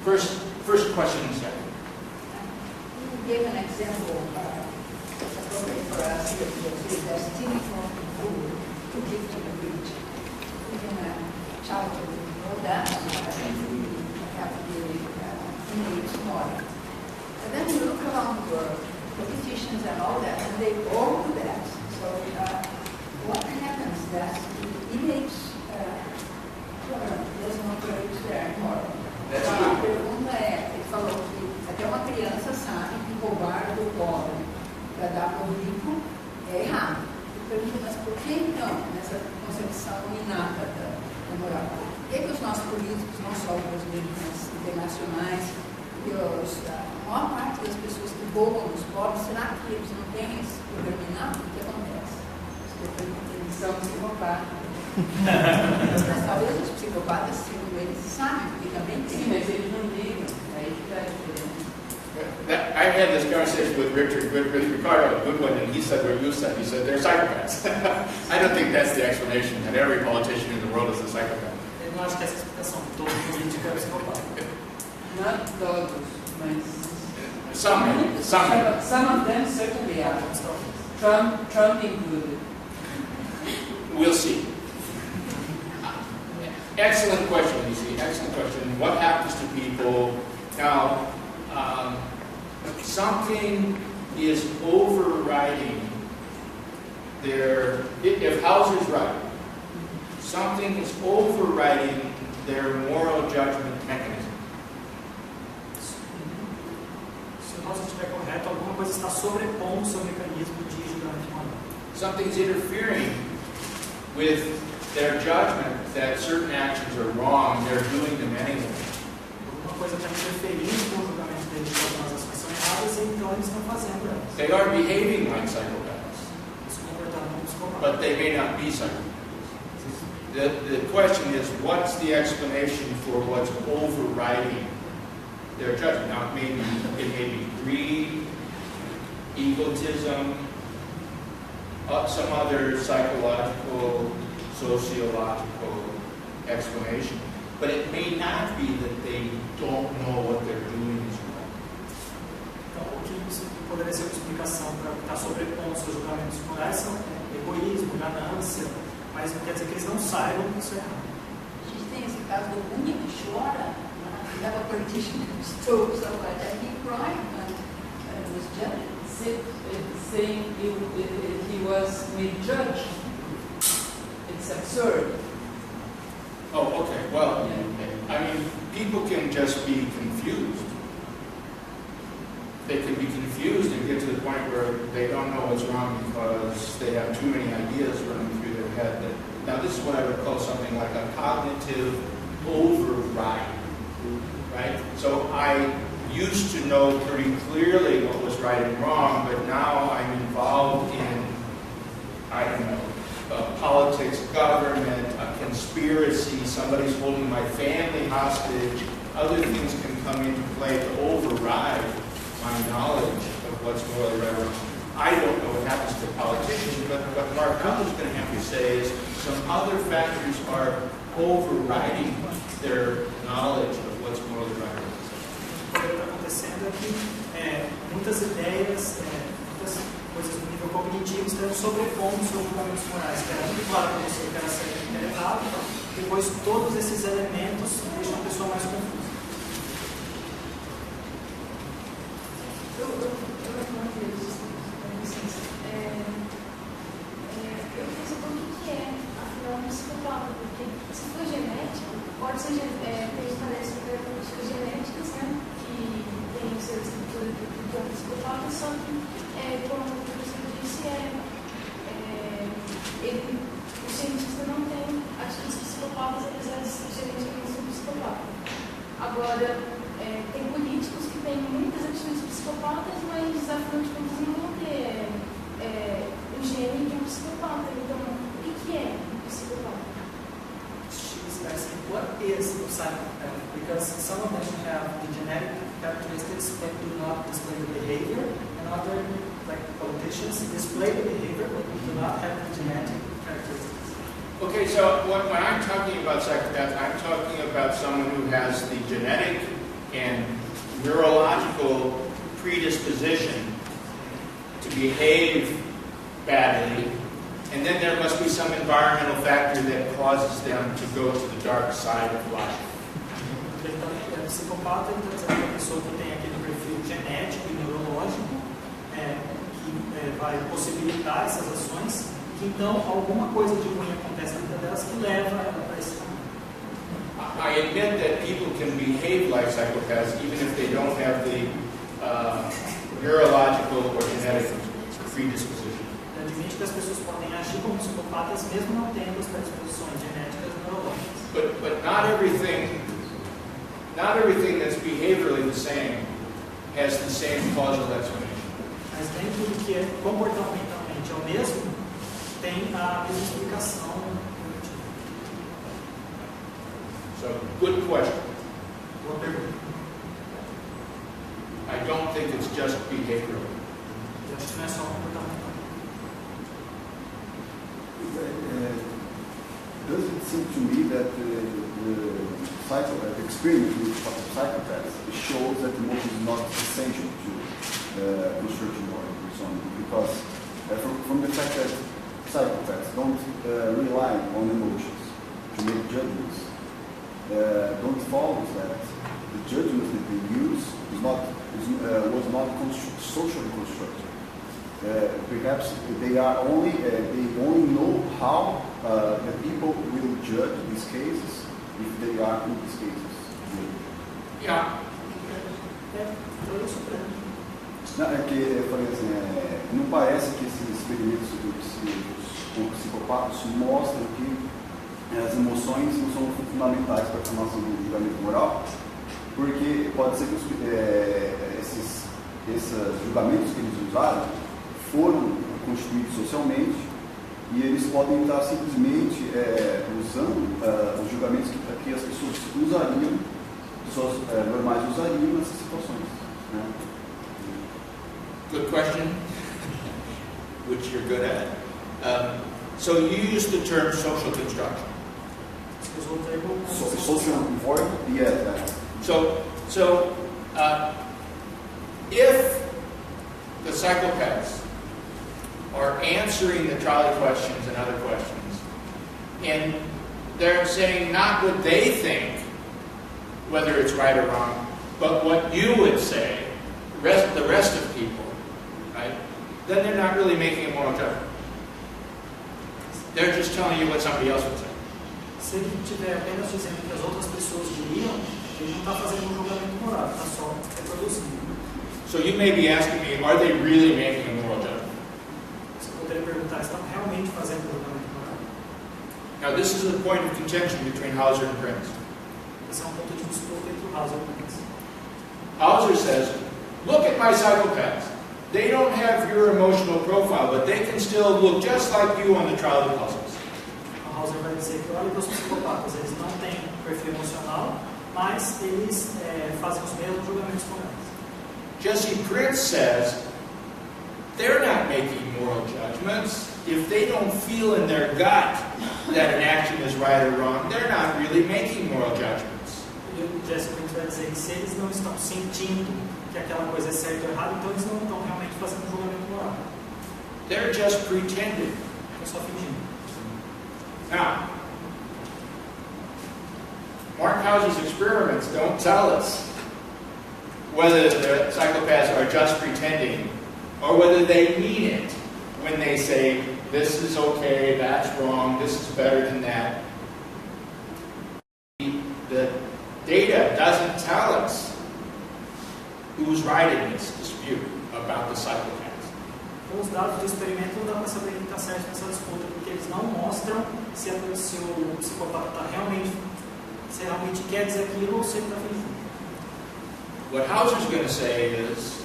First question is that. You gave an example for us here today, that stealing from food to give to the rich. Even a child will know that, I think we have the innate knowledge. And then you look around the world, politicians and all that, and they all do that. So what happens that the innate doesn't operate there anymore? A pergunta ele falou que até uma criança sabe que roubar do pobre para dar para o rico é errado. Eu pergunto, mas por que então, nessa concepção inata da moral? Por que os nossos políticos, não só os brasileiros, mas internacionais, e a maior parte das pessoas que roubam os pobres, será que eles não têm esse programa inato? O que acontece? Eles são psicopatas. Mas talvez os psicopatas, segundo eles, sabem, porque também tem. Sim, mas eles não ligam. Aí que está a diferença. I had this conversation with Ricardo, a good one, and he said what you said. He said they're psychopaths. I don't think that's the explanation, that every politician in the world is a psychopath. Eu não acho que essa explicação de todo político é psicopata. Not todos, mas... Some of them certainly are. Trump included. We'll see. Excellent question, you see. Excellent question. What happens to people? Now, something is overriding their, if Hauser's right, something is overriding their moral judgment mechanism. Se o Hauser estiver correto, alguma coisa está sobrepondo o seu mecanismo de julgamento moral. Something's interfering with their judgment that certain actions are wrong, they're doing them anyway. Alguma coisa está interferindo com o julgamento deles de algumas ações são erradas e então eles estão fazendo elas. They are behaving like psychopaths, Eles se comportaram como psicopatas. but they may not be psychopaths. The question is, what's the explanation for what's overriding their judgment? Now, it may be greed, egotism, some other psychological, sociological explanation. But it may not be that they don't know what they're doing is wrong. Então, o que poderia ser uma explicação para o que está sobrepondo seus julgamentos morais são egoísmo, ganância, mas não quer dizer que eles não saibam que isso é errado. A gente tem esse caso do Cunha que chora, he have a partition stroke, so that he cried and was judged. Saying he was made judge. It's absurd. Oh, okay. Well, I mean, people can just be confused. They can be confused and get to the point where they don't know what's wrong because they have too many ideas running through their head. Now, this is what I would call something like a cognitive override, right? So I used to know pretty clearly what was right and wrong, but now I'm involved in, I don't know, politics, government, a conspiracy, somebody's holding my family hostage. Other things can come into play to override my knowledge of what's morally right or wrong. I don't know what happens to politicians, but what Mark Hubbard's going to have to say is some other factors are overriding their knowledge of what's morally right or wrong. O que está acontecendo é que muitas ideias, muitas coisas do nível cognitivo estão sobrepondo sobre julgamentos morais. Que era muito claro para você que era certo e que era errado, depois todos esses elementos deixam a pessoa mais confusa. Eu percebo o que é, afinal, um psicopata, porque se for genético, pode ser, parece características genéticas, né, que tem o seu estrutura de um psicopata, só que, como o professor disse, o cientista não tem atitudes psicopatas, apesar de ser geneticamente um psicopata. Agora, tem políticos que têm muitas atitudes psicopatas, mas afinal de contas não vão ter o gene de um psicopata. Então, o que é um psicopata? What is a psychopath? Because some of them have the genetic characteristics but do not display the behavior, and other, like politicians, display the behavior but do not have the genetic characteristics. Okay, so when I'm talking about psychopath, I'm talking about someone who has the genetic and neurological predisposition to behave badly, and then there must be some environmental factor that causes them to go to the dark side of life. Então, psicopata, então, é uma pessoa que tem aquele perfil genético e neurológico que vai possibilitar essas ações, que então alguma coisa de ruim acontece na vida delas que leva ela para esse caminho. I admit that people can behave like psychopaths even if they don't have the neurological or genetic predisposition. Eu admito que as pessoas podem agir como psicopatas mesmo não tendo as predisposições genéticas e neurológicas. But not everything that's behaviorally the same has the same causal explanation. Mas nem tudo que é comportamentalmente o mesmo tem a mesma explicação. So, good question. Boa pergunta. I don't think it's just behavioral. Eu acho que não é só comportamental. Does it seem to me that the experiment with psychopaths shows that emotion is not essential to constructing moral personality? Because from the fact that psychopaths don't rely on emotions to make judgments, don't follow that the judgments that they use was not socially constructed. Perhaps they only know how the people will judge these cases if they are in these cases. Yeah. Não, é que eu falei assim, não parece que esses experimentos com psicopatas mostram que as emoções não são fundamentais para a formação do julgamento moral, porque pode ser que esses julgamentos que eles usaram foram construídos socialmente e eles podem estar simplesmente usando os julgamentos que as pessoas usariam, pessoas normais usariam nessas situações. Né? Good question, which you're good at. So you use the term social construction. Social environment, yes. So if the psychopaths are answering the trolley questions and other questions And they're saying not what they think, whether it's right or wrong, but what you would say, the rest of people, right? Then they're not really making a moral judgment. They're just telling you what somebody else would say. Se ele estiver apenas dizendo que as outras pessoas diriam, ele não está fazendo um julgamento moral, está só reproduzindo. So you may be asking me, are they really making a moral judgment? Você poderia perguntar, estão realmente fazendo um julgamento moral? Now this is a point of contention between Hauser and Prince. Esse é um ponto de disputa entre o Hauser e o Prince. Hauser says, look at my psychopaths. They don't have your emotional profile, but they can still look just like you on the trial of puzzles. O Hauser vai dizer que olha para os psicopatas, eles não têm perfil emocional, mas eles fazem os mesmos julgamentos morais. Jesse Prince says, they're not making moral judgments. If they don't feel in their gut that an action is right or wrong, they're not really making moral judgments. E o Jesse Prince vai dizer que se eles não estão sentindo que aquela coisa é certa ou errada, então eles não estão realmente fazendo um julgamento moral. They're just pretending. Estão só fingindo. Now, Mark Hauser's experiments don't tell us whether the psychopaths are just pretending or whether they mean it when they say, this is okay, that's wrong, this is better than that. The data doesn't tell us who's right in this dispute about the psychopaths. Com os dados do experimento não dá para saber quem está certo nessa disputa, porque eles não mostram se o psicopata está realmente, se realmente quer dizer aquilo ou se ele está fingindo. What Hauser's going to say is,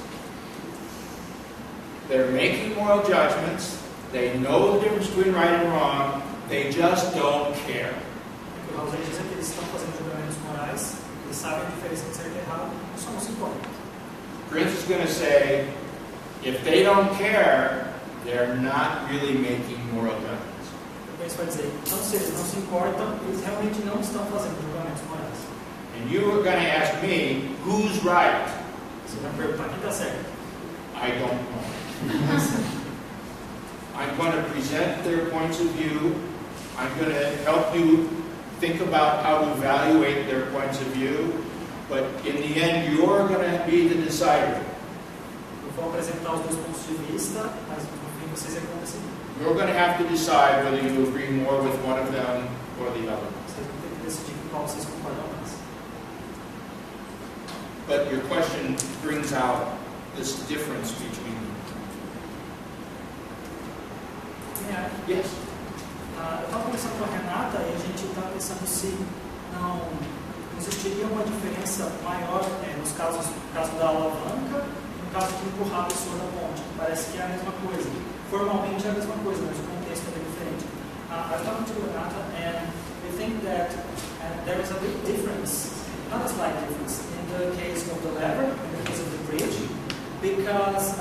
they're making moral judgments, they know the difference between right and wrong, they just don't care. O que o Hauser diz é que eles estão fazendo julgamentos morais, eles sabem a diferença entre certo e errado, só não se importam. Prince is going to say, if they don't care, they're not really making moral judgments. O Prince vai dizer, então se eles não se importam, eles realmente não estão fazendo julgamentos morais. And you are going to ask me, who's right? Você vai perguntar quem está certo. I don't know. I'm going to present their points of view. I'm going to help you think about how to evaluate their points of view. But in the end, you're going to be the decider. Eu vou apresentar os dois pontos de vista, mas no fim vocês é que vão decidir. You're going to have to decide whether you agree more with one of them or the other. Vocês vão ter que decidir com qual vocês concordam mais. But your question brings out this difference between them. Yes? Eu estava conversando com a Renata e a gente está pensando se não existiria uma diferença maior no caso da alavanca e no caso de empurrar a pessoa da ponte. Parece que é a mesma coisa. Formalmente é a mesma coisa, mas o contexto é bem diferente. I was talking to Renata and we think that there is a big difference, not a slight difference, in the case of the lever, in the case of the bridge, because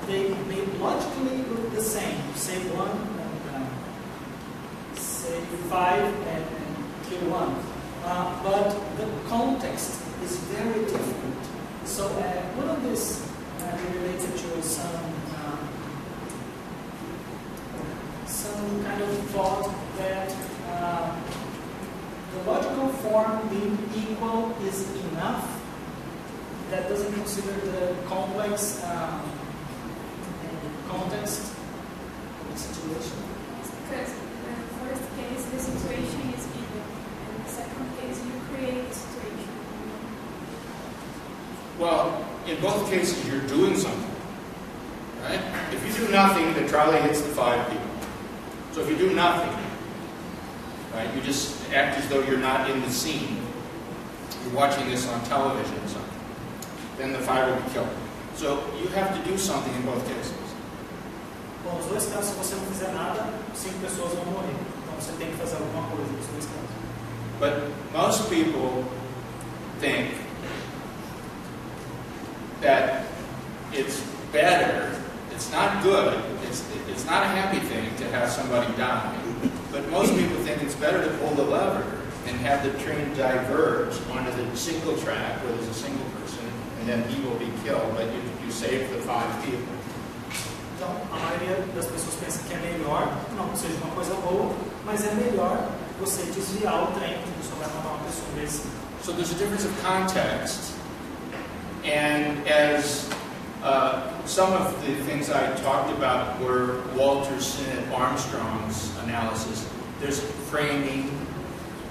they may logically look the same. Say 5 and kill 1. But the context is very different. So one of this related to some kind of thought that the logical form being equal is enough. That doesn't consider the complex context of the situation. Because in the first case, the situation is given. In the second case, you create the situation. Well, in both cases, you're doing something, right? If you do nothing, then Charlie hits the 5 people. So if you do nothing, right, you just act as though you're not in the scene. You're watching this on television or something. Then the 5 will be killed. So you have to do something in both cases. Bom, nos dois casos, se você não fizer nada, 5 pessoas vão morrer. Então você tem que fazer alguma coisa nos dois casos. But most people think that it's better, it's not good, it's not a happy thing to have somebody die, but most people think it's better to pull the lever and have the train diverge onto the single track where there's a single person, and then he will be killed, but you save the 5 people. Então, a maioria das pessoas pensa que é melhor, não seja uma coisa boa, mas é melhor você desviar o trem, que só vai matar uma pessoa em vez de... So there's a difference of context, and as some of the things I talked about were Walter Sinnett Armstrong's analysis, there's framing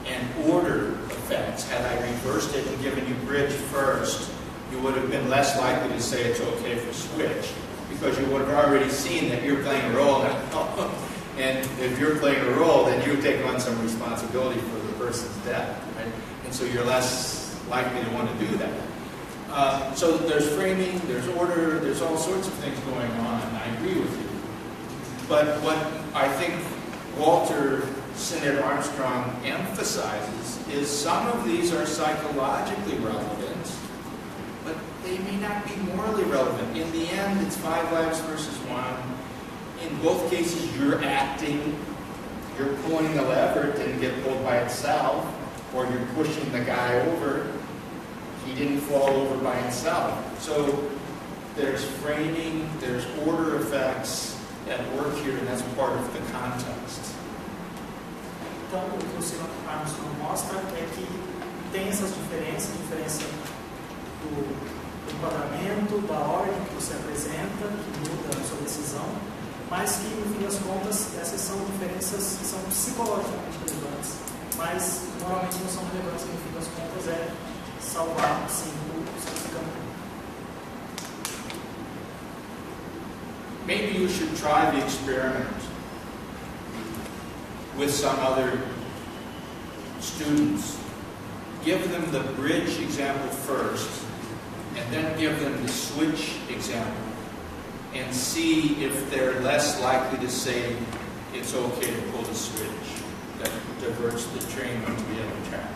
and order effects. Had I reversed it and given you bridge first, you would have been less likely to say it's okay for switch, because you would have already seen that you're playing a role now. And if you're playing a role, then you take on some responsibility for the person's death, right? And so you're less likely to want to do that. So there's framing, there's order, there's all sorts of things going on, and I agree with you. But what I think Walter Sinnett Armstrong emphasizes is some of these are psychologically relevant, but they may not be morally relevant. In the end, it's 5 lives versus 1. In both cases, you're acting, you're pulling the lever, it didn't get pulled by itself, or you're pushing the guy over, he didn't fall over by himself. So there's framing, there's order effects at work here, and that's part of the context. Então, o que o Sr. Armstrong mostra é que tem essas diferença do enquadramento, da ordem que você apresenta, que muda a sua decisão, mas que, no fim das contas, essas são diferenças que são psicologicamente relevantes, mas moralmente não são relevantes, que, no fim das contas, é salvar, sim, o seu campo. Maybe you should try the experiment with some other students. Give them the bridge example first, and then give them the switch example, and see if they're less likely to say it's okay to pull the switch that diverts the train onto the other track.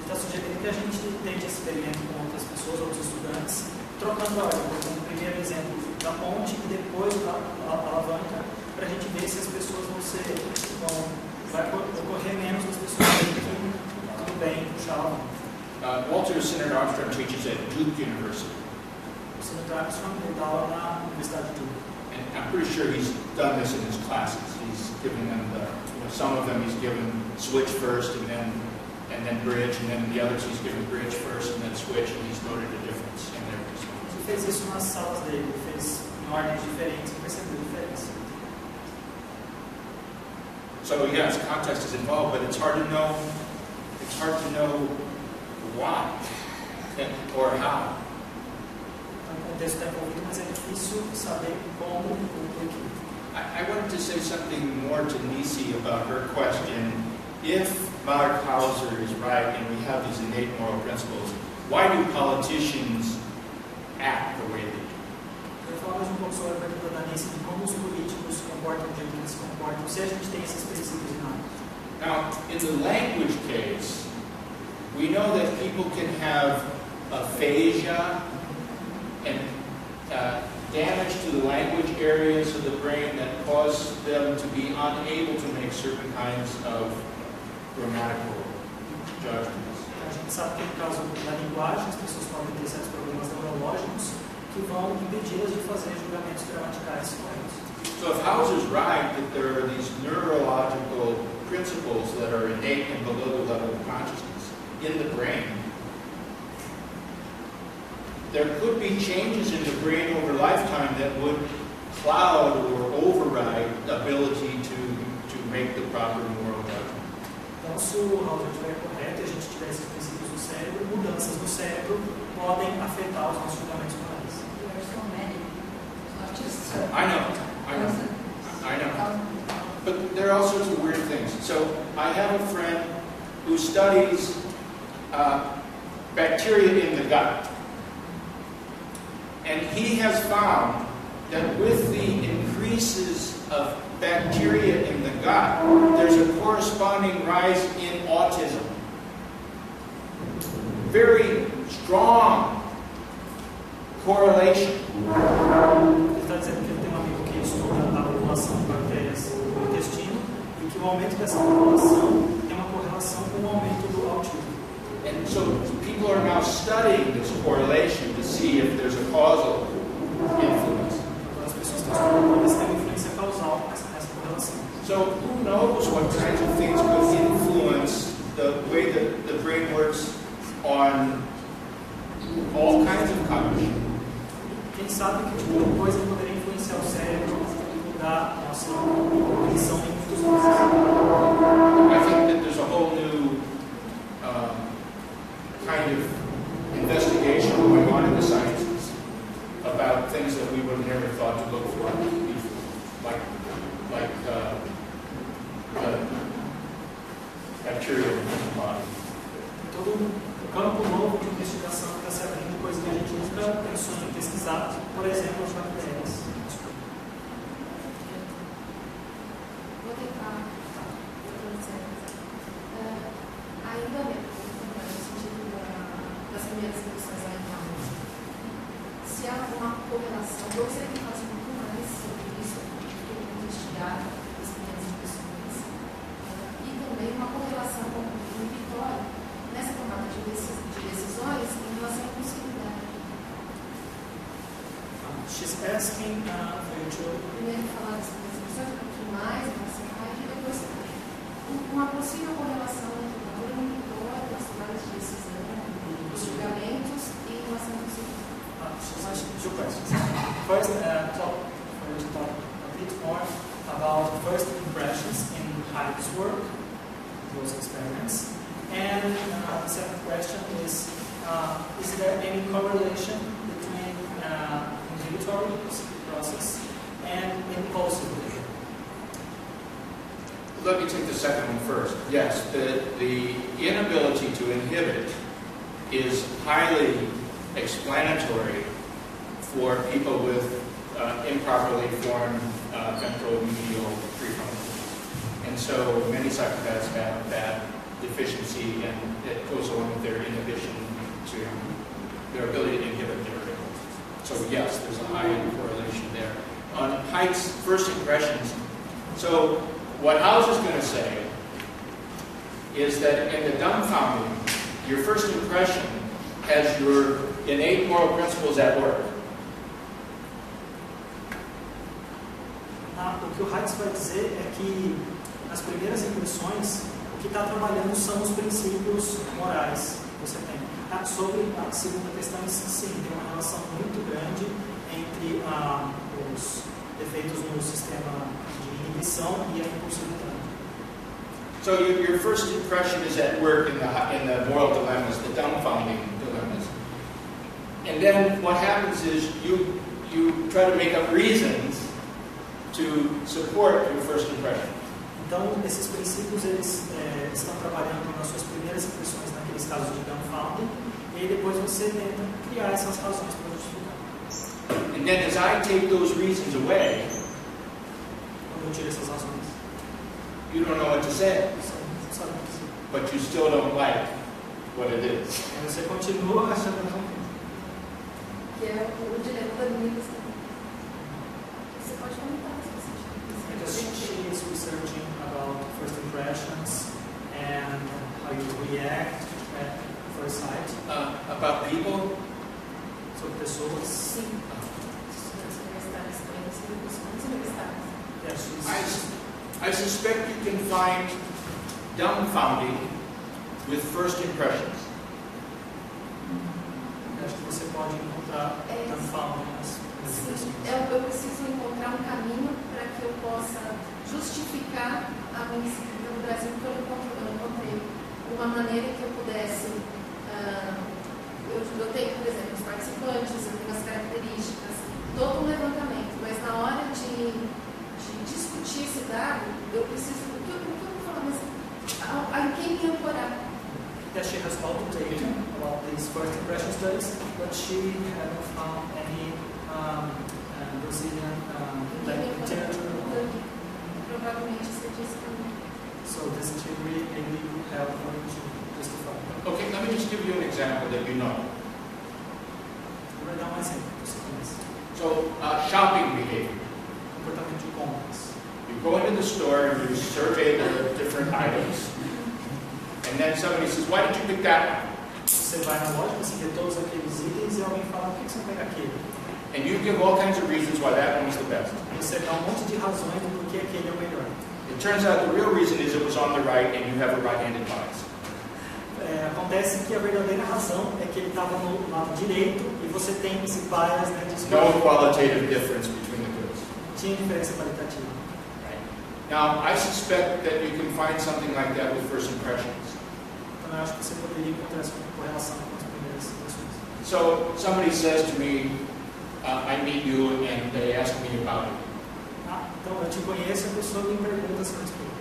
Está sugerindo que a gente tente experimento com outras pessoas, outros estudantes, trocando a ordem, como o primeiro exemplo da ponte e depois da alavanca, para a gente ver se as pessoas vai ocorrer menos das pessoas que tudo bem puxar a alavanca. Walter Sinnett Armstrong teaches at Duke University. O Sr. Armstrong dá aula na Universidade de Duke. And I'm pretty sure he's done this in his classes. He's given them some of them he's given switch first and then bridge, and then the others he's given bridge first and then switch, and he's noted a difference in their response. Ele fez isso nas salas dele, ele fez em ordens diferentes, e percebeu a diferença. So yes, context is involved, but it's hard to know why or how. O contexto está envolvido, mas é difícil saber como ou porquê. I wanted to say something more to Nisi about her question. If Mark Hauser is right and we have these innate moral principles, why do politicians act the way they do? Eu vou falar mais pouco sobre a pergunta da Nisi de como os políticos se comportam do jeito que eles se comportam, se a gente tem esses princípios inatos. Now, in the language case, we know that people can have aphasia and damage to the language areas of the brain that cause them to be unable to make certain kinds of grammatical judgments. A gente sabe que, no caso da linguagem, as pessoas podem ter certos problemas neurológicos que vão impedi-las de fazer julgamentos gramaticais corretos. So if Hauser's right that there are these neurological principles that are innate and below the level of consciousness in the brain, there could be changes in the brain over lifetime that would cloud or override the ability to make the proper moral judgment. Então, se o Hauser estiver correto e a gente tiver esses princípios no cérebro, mudanças no cérebro podem afetar os nossos julgamentos morais. There are so many, not just... I know. But there are all sorts of weird things. So I have a friend who studies bacteria in the gut. And he has found that with the increases of bacteria in the gut, there's a corresponding rise in autism. Very strong correlation. Ele está dizendo que ele tem um amigo que estuda a população de bactérias no intestino e que o aumento dessa população tem uma correlação com o aumento do autismo. And so people are now studying this correlation to see if there's a causal influence. Então as pessoas estão estudando se tem uma influência causal nessa correlação. So who knows what kinds of things could influence the way that the brain works on all kinds of cognition. Quem sabe que tipo de coisa poderia influenciar o cérebro, mudar a nossa cognição em muitos coisas. I think that there's a whole new kind of investigation going on in the sciences about things that we would have never thought to look for before, like bacteria in the body. Todo campo novo de investigação que está se abrindo, coisa que a gente nunca pensou em pesquisar, por exemplo, as bactérias. Vou tentar. Ainda bem, no sentido das primeiras impressões da imagem. Se há uma correlação, eu gostaria de falar um pouco mais sobre isso, investigar as primeiras impressões, e também uma correlação com o Vitória nessa tomada de decisões em relação à possibilidade. She's asking for you to Primeiro falar das primeiras impressões, um pouquinho mais, e depois uma possível correlação entre o valor inibitório, as tomadas de decisão, os julgamentos e em relação ao possibilidade. she's asking two questions. First, for you to talk a bit more about first impressions in Heidi's work, those experiments. And the second question is there any correlation between inhibitory process and impulsive behavior? Let me take the second one first. Yes, the inability to inhibit is highly explanatory for people with improperly formed ventromedial prefrontal. And so many psychopaths have that deficiency, and it goes along with their inhibition to their ability to inhibit their impulses. So yes, there's a high correlation there. On Height's first impressions, so what House is going to say is that in the dumbfounding, your first impression has your innate moral principles at work. O que o Heitz vai dizer é que nas primeiras impressões, o que está trabalhando são os princípios morais que você tem. Sobre a segunda questão, sim, tem uma relação muito grande entre os efeitos no sistema de inibição e a impulsividade. So your first impression is at work in the moral dilemmas, the dumbfounding dilemmas. And then what happens is you try to make up reasons to support your first impression. Então, esses princípios eles estão trabalhando nas suas primeiras impressões naqueles casos de dumbfounding, e aí depois você tenta criar essas razões para justificar. And then as I take those reasons away, quando eu tiro essas razões, you don't know what to say, você não sabe o que dizer. but you still don't like what it is. E você continua achando que não tem. Que é o dilema da minha. Você pode comentar se você Because she is researching about first impressions and how you react at first sight. About people? Sobre pessoas. Sim. As universidades também, as universidades. Yeah, I suspect you can find dumbfounding with first impressions. Acho que você pode encontrar dumbfounding nas impressões. Eu preciso encontrar um caminho para que eu possa justificar a minha inscrição no Brasil, porque eu encontrei uma maneira que eu pudesse. Eu tenho, por exemplo, os participantes, eu tenho as características, todo um levantamento, mas na hora de discutir esse dado, eu preciso. O que eu vou falar, mas a quem me ancorar? Yeah, she has all the data about these first impression studies, but she hasn't found any Brazilian literature. Provavelmente você disse para mim. So this theory maybe would help her to justify. Okay, let me just give you an example that you know. Vou dar um exemplo para você conhecer. So, shopping behavior. Comportamento de compras. You go into the store and you survey the different items, and then somebody says, "Why did you pick that one?" Você vai na loja, você vê todos aqueles itens e alguém fala, por que você não pega aquele? And you give all kinds of reasons why that one is the best. Você dá um monte de razões do porquê aquele é o melhor. It turns out the real reason is it was on the right and you have a right-handed bias. Acontece que a verdadeira razão é que ele estava no lado direito e você tem esse bias, né, de No qualitative difference between the goods. Tinha diferença qualitativa. Now, I suspect that you can find something like that with first impressions. Então eu acho que você poderia encontrar essa correlação com as primeiras impressões. So, somebody says to me, I meet you and they ask me about it. Então eu te conheço e a pessoa me pergunta se eu respondo.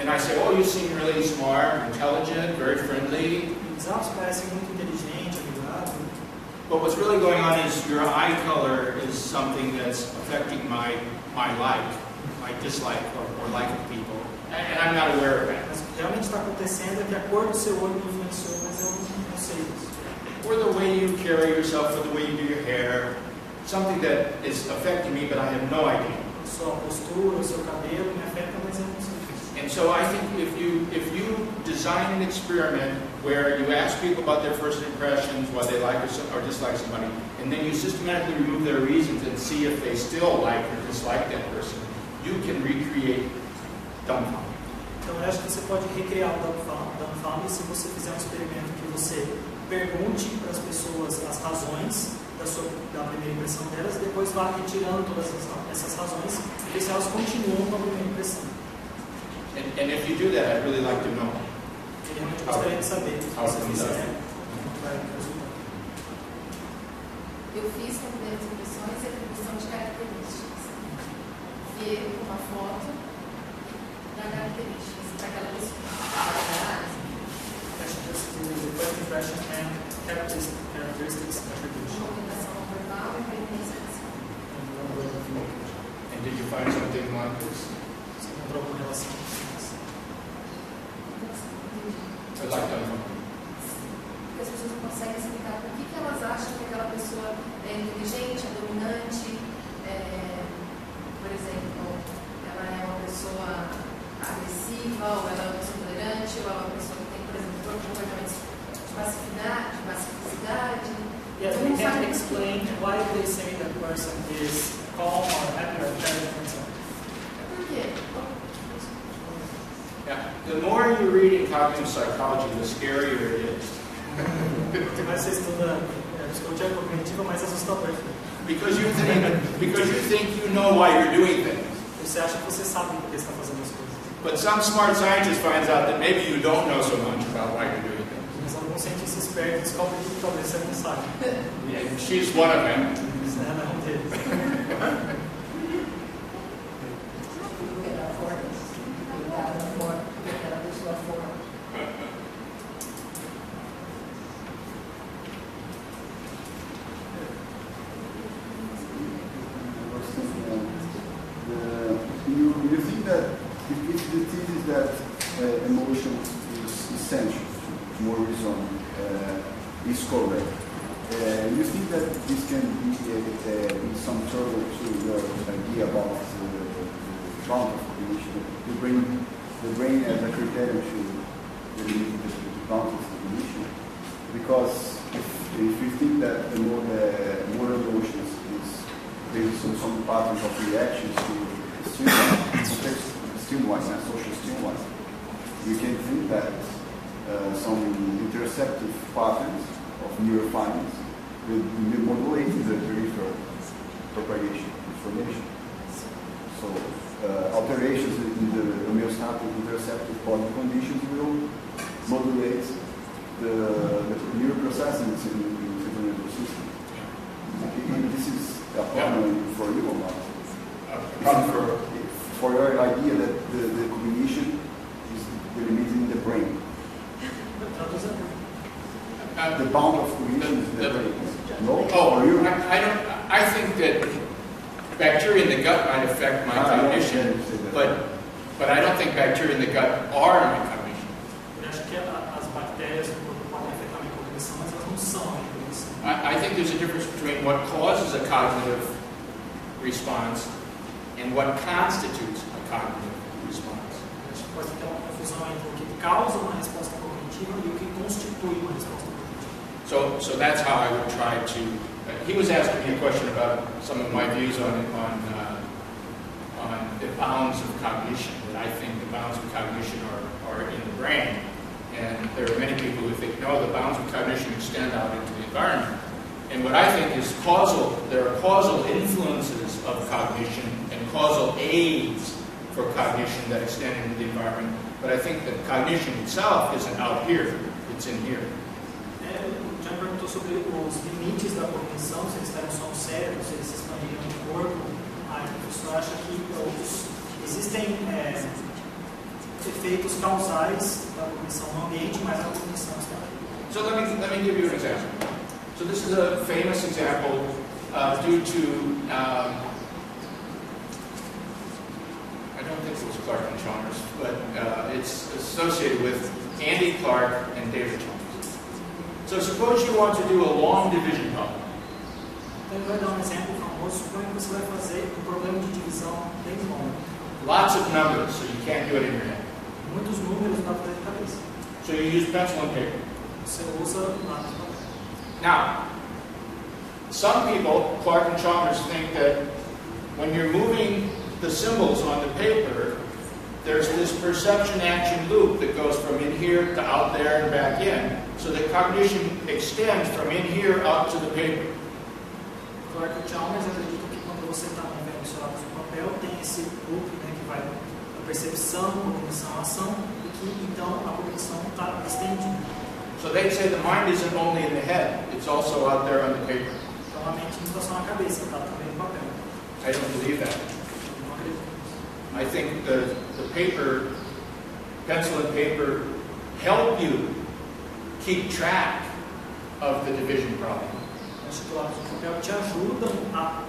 And I say, oh, you seem really smart, intelligent, very friendly. Você parece muito inteligente, amigável. But what's really going on is your eye color is something that's affecting my like, my dislike or like of people. And I'm not aware of that. Mas o que realmente está acontecendo é que a cor do seu olho me influenciou, mas eu não sei isso. Or the way you carry yourself, or the way you do your hair. Something that is affecting me, but I have no idea. Sua postura, o seu cabelo me afeta, mas eu não sei. And so I think if you design an experiment where you ask people about their first impressions, why they like or dislike somebody, and then you systematically remove their reasons and see if they still like or dislike that person, you can recreate dumbfounding. Então eu acho que você pode recriar o dumbfounding se você fizer um experimento que você pergunte para as pessoas as razões da primeira impressão delas e depois vá retirando todas essas razões e ver se elas continuam com a primeira impressão. And if you do that, I'd really like to know. Eu realmente gostaria de saber se você fizer. Eu fiz com primeiras impressões a atribuição de características. Ver uma foto da características para aquela pessoa. First impression and characteristics attribution. Comunicação não verbal e preferência. And did you find something like this? Você encontrou alguma relação? I like that one. Porque as pessoas não conseguem explicar por que elas acham que aquela pessoa é inteligente, é dominante, por exemplo, ela é uma pessoa agressiva, ou ela é uma pessoa tolerante, ou ela é uma pessoa que tem, por exemplo, comportamentos de passividade. Yeah, we can't explain why they say that person is calm or happy or very different. Por quê? Yeah. The more you read in cognitive psychology, the scarier it is. Quanto mais você estuda psicologia cognitiva, mais assustador. Because you think you know why you're doing things. Você acha que você sabe por que está fazendo as coisas. But some smart scientist finds out that maybe you don't know so much about why you're doing things. Mas alguns cientistas espertos descobrem que talvez você não sabe. And she's one of them. Ela é um deles. You think that if the thesis that emotion is essential to more reason is correct, you think that this can be some trouble to your idea about the bound of cognition, to bring the brain as a criterion to delimit the bound of cognition? Because if you think that the more emotions is based on some patterns of reactions to stimuli, social stimuli, you can think that some interceptive patterns of neurofindings will modulate the peripheral propagation information. So alterations in the homeostatic interceptive body conditions will modulate the neuroprocessing in the central nervous system. This is a problem for you or not? For your idea that the cognition is delimited in the brain. The bound of cognition is the brain. No? I think that bacteria in the gut might affect my cognition, but I don't think bacteria in the gut are my cognition. Eu acho que as bactérias no corpo podem afetar a minha cognição, mas elas não são a minha cognição. I think there's a difference between what causes a cognitive response and what constitutes a cognitive response. Acho que pode ter uma confusão entre o que causa uma resposta cognitiva e o que constitui uma resposta cognitiva. So that's how I would try to. He was asking me a question about some of my views on the bounds of cognition, that I think the bounds of cognition are in the brain. And there are many people who think, no, the bounds of cognition extend out into the environment. And what I think is there are causal influences of cognition and causal aids for cognition that extend into the environment. But I think that cognition itself isn't out here, it's in here. O John perguntou sobre os limites da cognição, se eles estariam só no cérebro, se eles se expandiriam no corpo. A professora acha que existem efeitos causais da cognição no ambiente, mas a cognição está aqui. So let me give you an example. So this is a famous example due to, I don't think it was Clark and Chalmers, but it's associated with Andy Clark and David Chalmers. So suppose you want to do a long division problem. Então ele vai dar exemplo famoso. Suponha que você vai fazer problema de divisão bem longo. Lots of numbers, so you can't do it in your head. Muitos números não dá para fazer de cabeça. So you use pencil and paper. Você usa lápis e papel. Now, some people, Clark and Chalmers, think that when you're moving the symbols on the paper, there's this perception-action loop that goes from in here to out there and back in, so that cognition extends from in here out to the paper. Clark e Chalmers acreditam que quando você está movendo seu lápis no papel, tem esse loop, né, que vai da percepção, cognição, ação, e que então a cognição está estendida. So they'd say the mind isn't only in the head, it's also out there on the paper. Então a mente não está só na cabeça, está também no papel. I don't believe that. Eu não acredito nisso. I think the paper, pencil and paper, help you keep track of the division problem. Acho que o lápis e o papel te ajudam a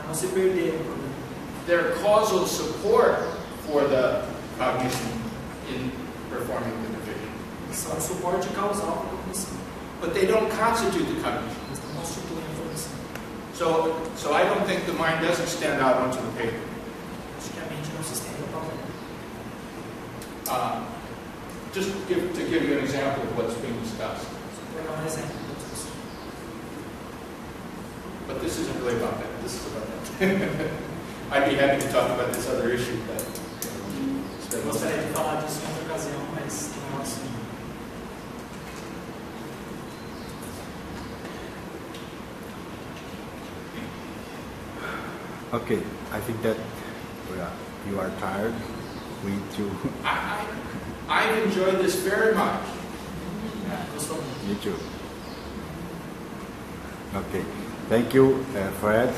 não se perder no problema. They're causal support for the cognition in performing the division. São um suporte causal para a cognição. But they don't constitute the cognition. Eles não constituem a cognição. So I don't think the mind does extend out onto the paper. Acho que a mente não se estende ao papel. Just to give you an example of what's being discussed. Vou pegar exemplo da discussão. But this isn't really about that. This is about that. I'd be happy to talk about this other issue, but Eu gostaria de falar disso em outra ocasião, mas não é assim. Okay, I think that you are tired. We too. I've enjoyed this very much. Me too. Okay, thank you, Fred.